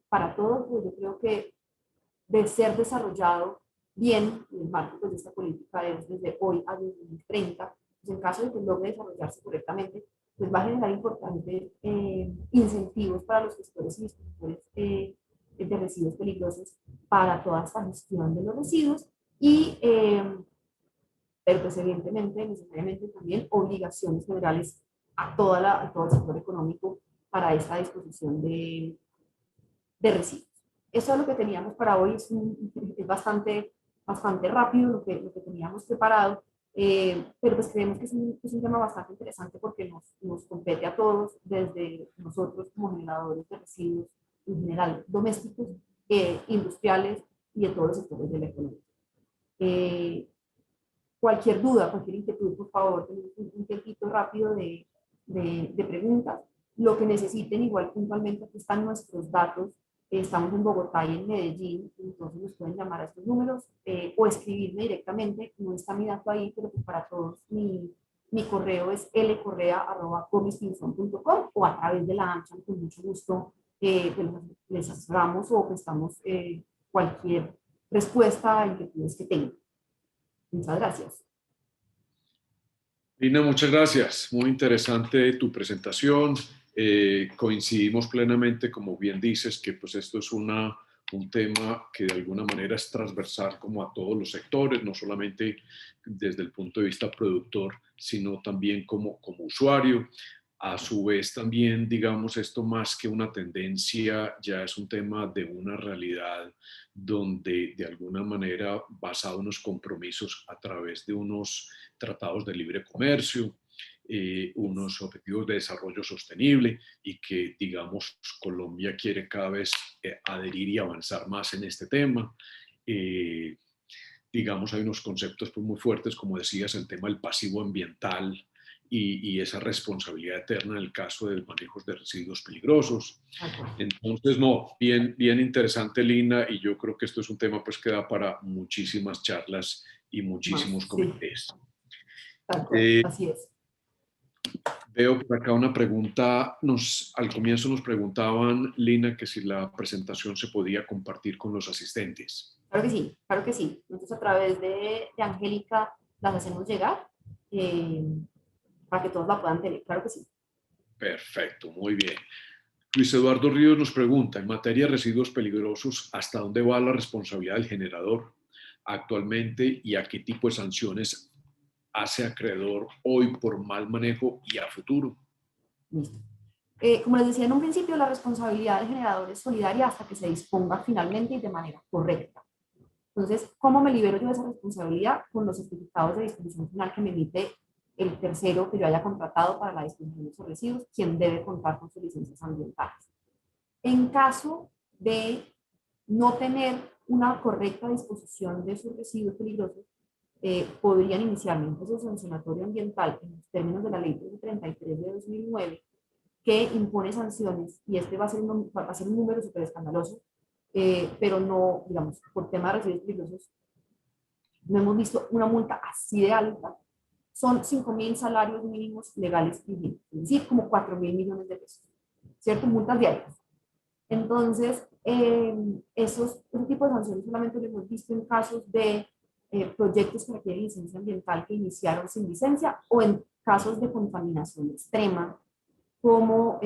para todos, pues yo creo que de ser desarrollado bien en el marco pues, de esta política desde hoy a 2030, pues en caso de que logre desarrollarse correctamente, pues va a generar importantes incentivos para los gestores y distribuidores de residuos peligrosos para toda esta gestión de los residuos y, pero pues evidentemente, necesariamente también obligaciones generales a todo el sector económico para esta disposición de residuos. Eso es lo que teníamos para hoy, es bastante rápido lo que teníamos preparado, pero pues creemos que es un tema bastante interesante porque nos compete a todos, desde nosotros como generadores de residuos en general, domésticos, industriales y de todos los sectores de la economía. Cualquier duda, cualquier inquietud, por favor, un tiempito rápido de preguntas. Lo que necesiten, igual puntualmente, aquí están nuestros datos Estamos en Bogotá y en Medellín, entonces nos pueden llamar a estos números o escribirme directamente. No está mi dato ahí, pero pues para todos mi correo es lcorrea@gomispinzón.com o a través de la AmCham, con mucho gusto pues les asesoramos o prestamos cualquier respuesta a inquietudes que tengan. Muchas gracias. Lina, muchas gracias. Muy interesante tu presentación. Coincidimos plenamente, como bien dices, que pues esto es un tema que de alguna manera es transversal como a todos los sectores, no solamente desde el punto de vista productor, sino también como usuario. A su vez también, digamos, esto más que una tendencia, ya es un tema de una realidad donde de alguna manera, basado en unos compromisos a través de unos tratados de libre comercio, unos objetivos de desarrollo sostenible y que, digamos, Colombia quiere cada vez adherir y avanzar más en este tema. Digamos, hay unos conceptos pues, muy fuertes, como decías, el tema del pasivo ambiental y esa responsabilidad eterna en el caso del manejo de residuos peligrosos. Entonces, no, bien interesante, Lina, y yo creo que esto es un tema pues que da para muchísimas charlas y muchísimos Más, sí, comités. tal cual, así es. Veo por acá una pregunta, al comienzo nos preguntaban, Lina, que si la presentación se podía compartir con los asistentes. Claro que sí, claro que sí. Entonces a través de Angélica las hacemos llegar para que todos la puedan tener, claro que sí. Perfecto, muy bien. Luis Eduardo Ríos nos pregunta, en materia de residuos peligrosos, ¿hasta dónde va la responsabilidad del generador actualmente y a qué tipo de sanciones hace acreedor hoy por mal manejo y a futuro? Listo. Como les decía en un principio, la responsabilidad del generador es solidaria hasta que se disponga finalmente y de manera correcta. Entonces, ¿cómo me libero yo de esa responsabilidad? Con los certificados de disposición final que me emite el tercero que yo haya contratado para la disposición de esos residuos, quien debe contar con sus licencias ambientales. En caso de no tener una correcta disposición de sus residuos peligrosos, podrían iniciarme un proceso sancionatorio ambiental en los términos de la Ley 33 de 2009, que impone sanciones, y este va a ser un número súper escandaloso, pero no, digamos, por tema de residuos peligrosos, no hemos visto una multa así de alta. Son 5.000 salarios mínimos legales vigentes, es decir, como 4.000 millones de pesos, ¿cierto? Multas diarias. Entonces, ese tipo de sanciones solamente lo hemos visto en casos de proyectos que requieren licencia ambiental que iniciaron sin licencia o en casos de contaminación extrema, como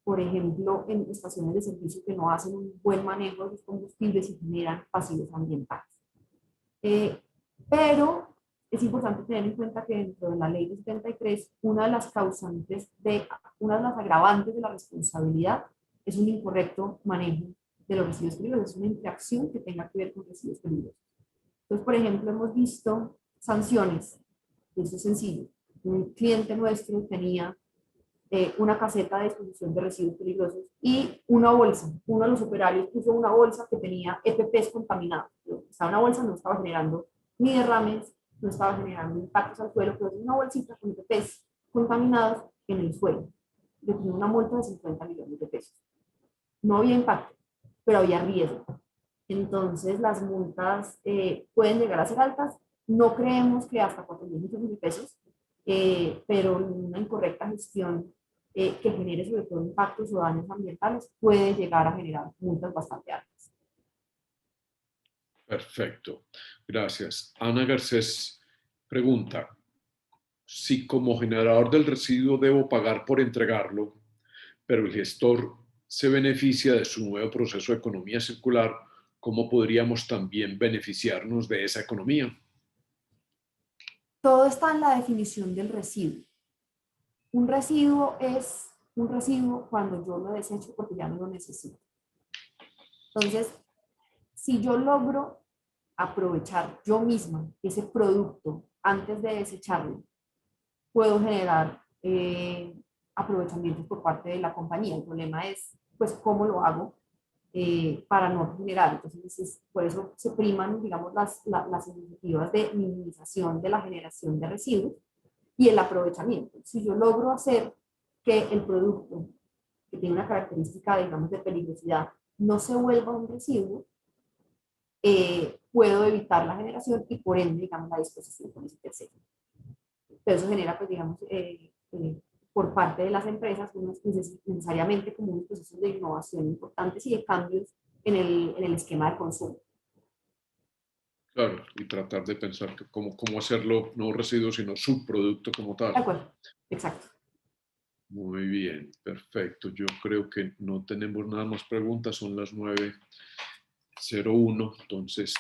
por ejemplo en estaciones de servicio que no hacen un buen manejo de los combustibles y generan pasivos ambientales. Pero es importante tener en cuenta que dentro de la ley de 73, una de las causantes una de las agravantes de la responsabilidad es un incorrecto manejo de los residuos peligrosos, es una interacción que tenga que ver con residuos peligrosos. Entonces, por ejemplo, hemos visto sanciones, eso es sencillo. Un cliente nuestro tenía una caseta de disposición de residuos peligrosos y una bolsa. Uno de los operarios puso una bolsa que tenía EPPs contaminados. Estaba una bolsa, no estaba generando ni derrames, no estaba generando impactos al suelo, pero es una bolsita con EPPs contaminados en el suelo. Le puso una multa de 50 millones de pesos. No había impacto, pero había riesgo. Entonces, las multas pueden llegar a ser altas. No creemos que hasta 4.000 millones de pesos, pero una incorrecta gestión que genere sobre todo impactos o daños ambientales puede llegar a generar multas bastante altas. Perfecto, gracias. Ana Garcés pregunta, si como generador del residuo debo pagar por entregarlo, pero el gestor se beneficia de su nuevo proceso de economía circular, ¿cómo podríamos también beneficiarnos de esa economía? Todo está en la definición del residuo. Un residuo es un residuo cuando yo lo desecho porque ya no lo necesito. Entonces, si yo logro aprovechar yo misma ese producto antes de desecharlo, puedo generar aprovechamientos por parte de la compañía. El problema es, pues, cómo lo hago para no generar. Entonces, por eso se priman, digamos, las iniciativas de minimización de la generación de residuos y el aprovechamiento. Si yo logro hacer que el producto que tiene una característica, digamos, de peligrosidad, no se vuelva un residuo, puedo evitar la generación y por ende, digamos, la disposición con ese tercero. Pero eso genera, pues, digamos, por parte de las empresas, necesariamente como unos procesos de innovación importantes y de cambios en el esquema de consumo. Claro, y tratar de pensar cómo hacerlo no residuo, sino subproducto como De tal. acuerdo, exacto. Muy bien, perfecto. Yo creo que no tenemos nada más preguntas, son las 9:01. Entonces,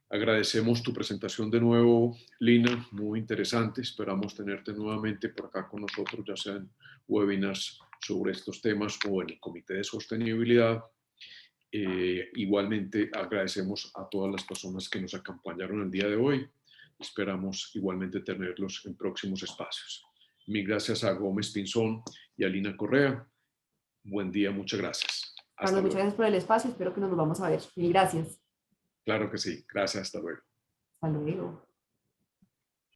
agradecemos tu presentación de nuevo, Lina, muy interesante. Esperamos tenerte nuevamente por acá con nosotros, ya sea en webinars sobre estos temas o en el Comité de Sostenibilidad. Igualmente agradecemos a todas las personas que nos acompañaron el día de hoy. Esperamos igualmente tenerlos en próximos espacios. Mil gracias a Gómez Pinzón y a Lina Correa. Buen día, muchas gracias. Hasta Carlos, muchas luego. gracias por el espacio, espero que nos volvamos a ver. Y gracias. Claro que sí. Gracias, hasta luego. Hasta luego.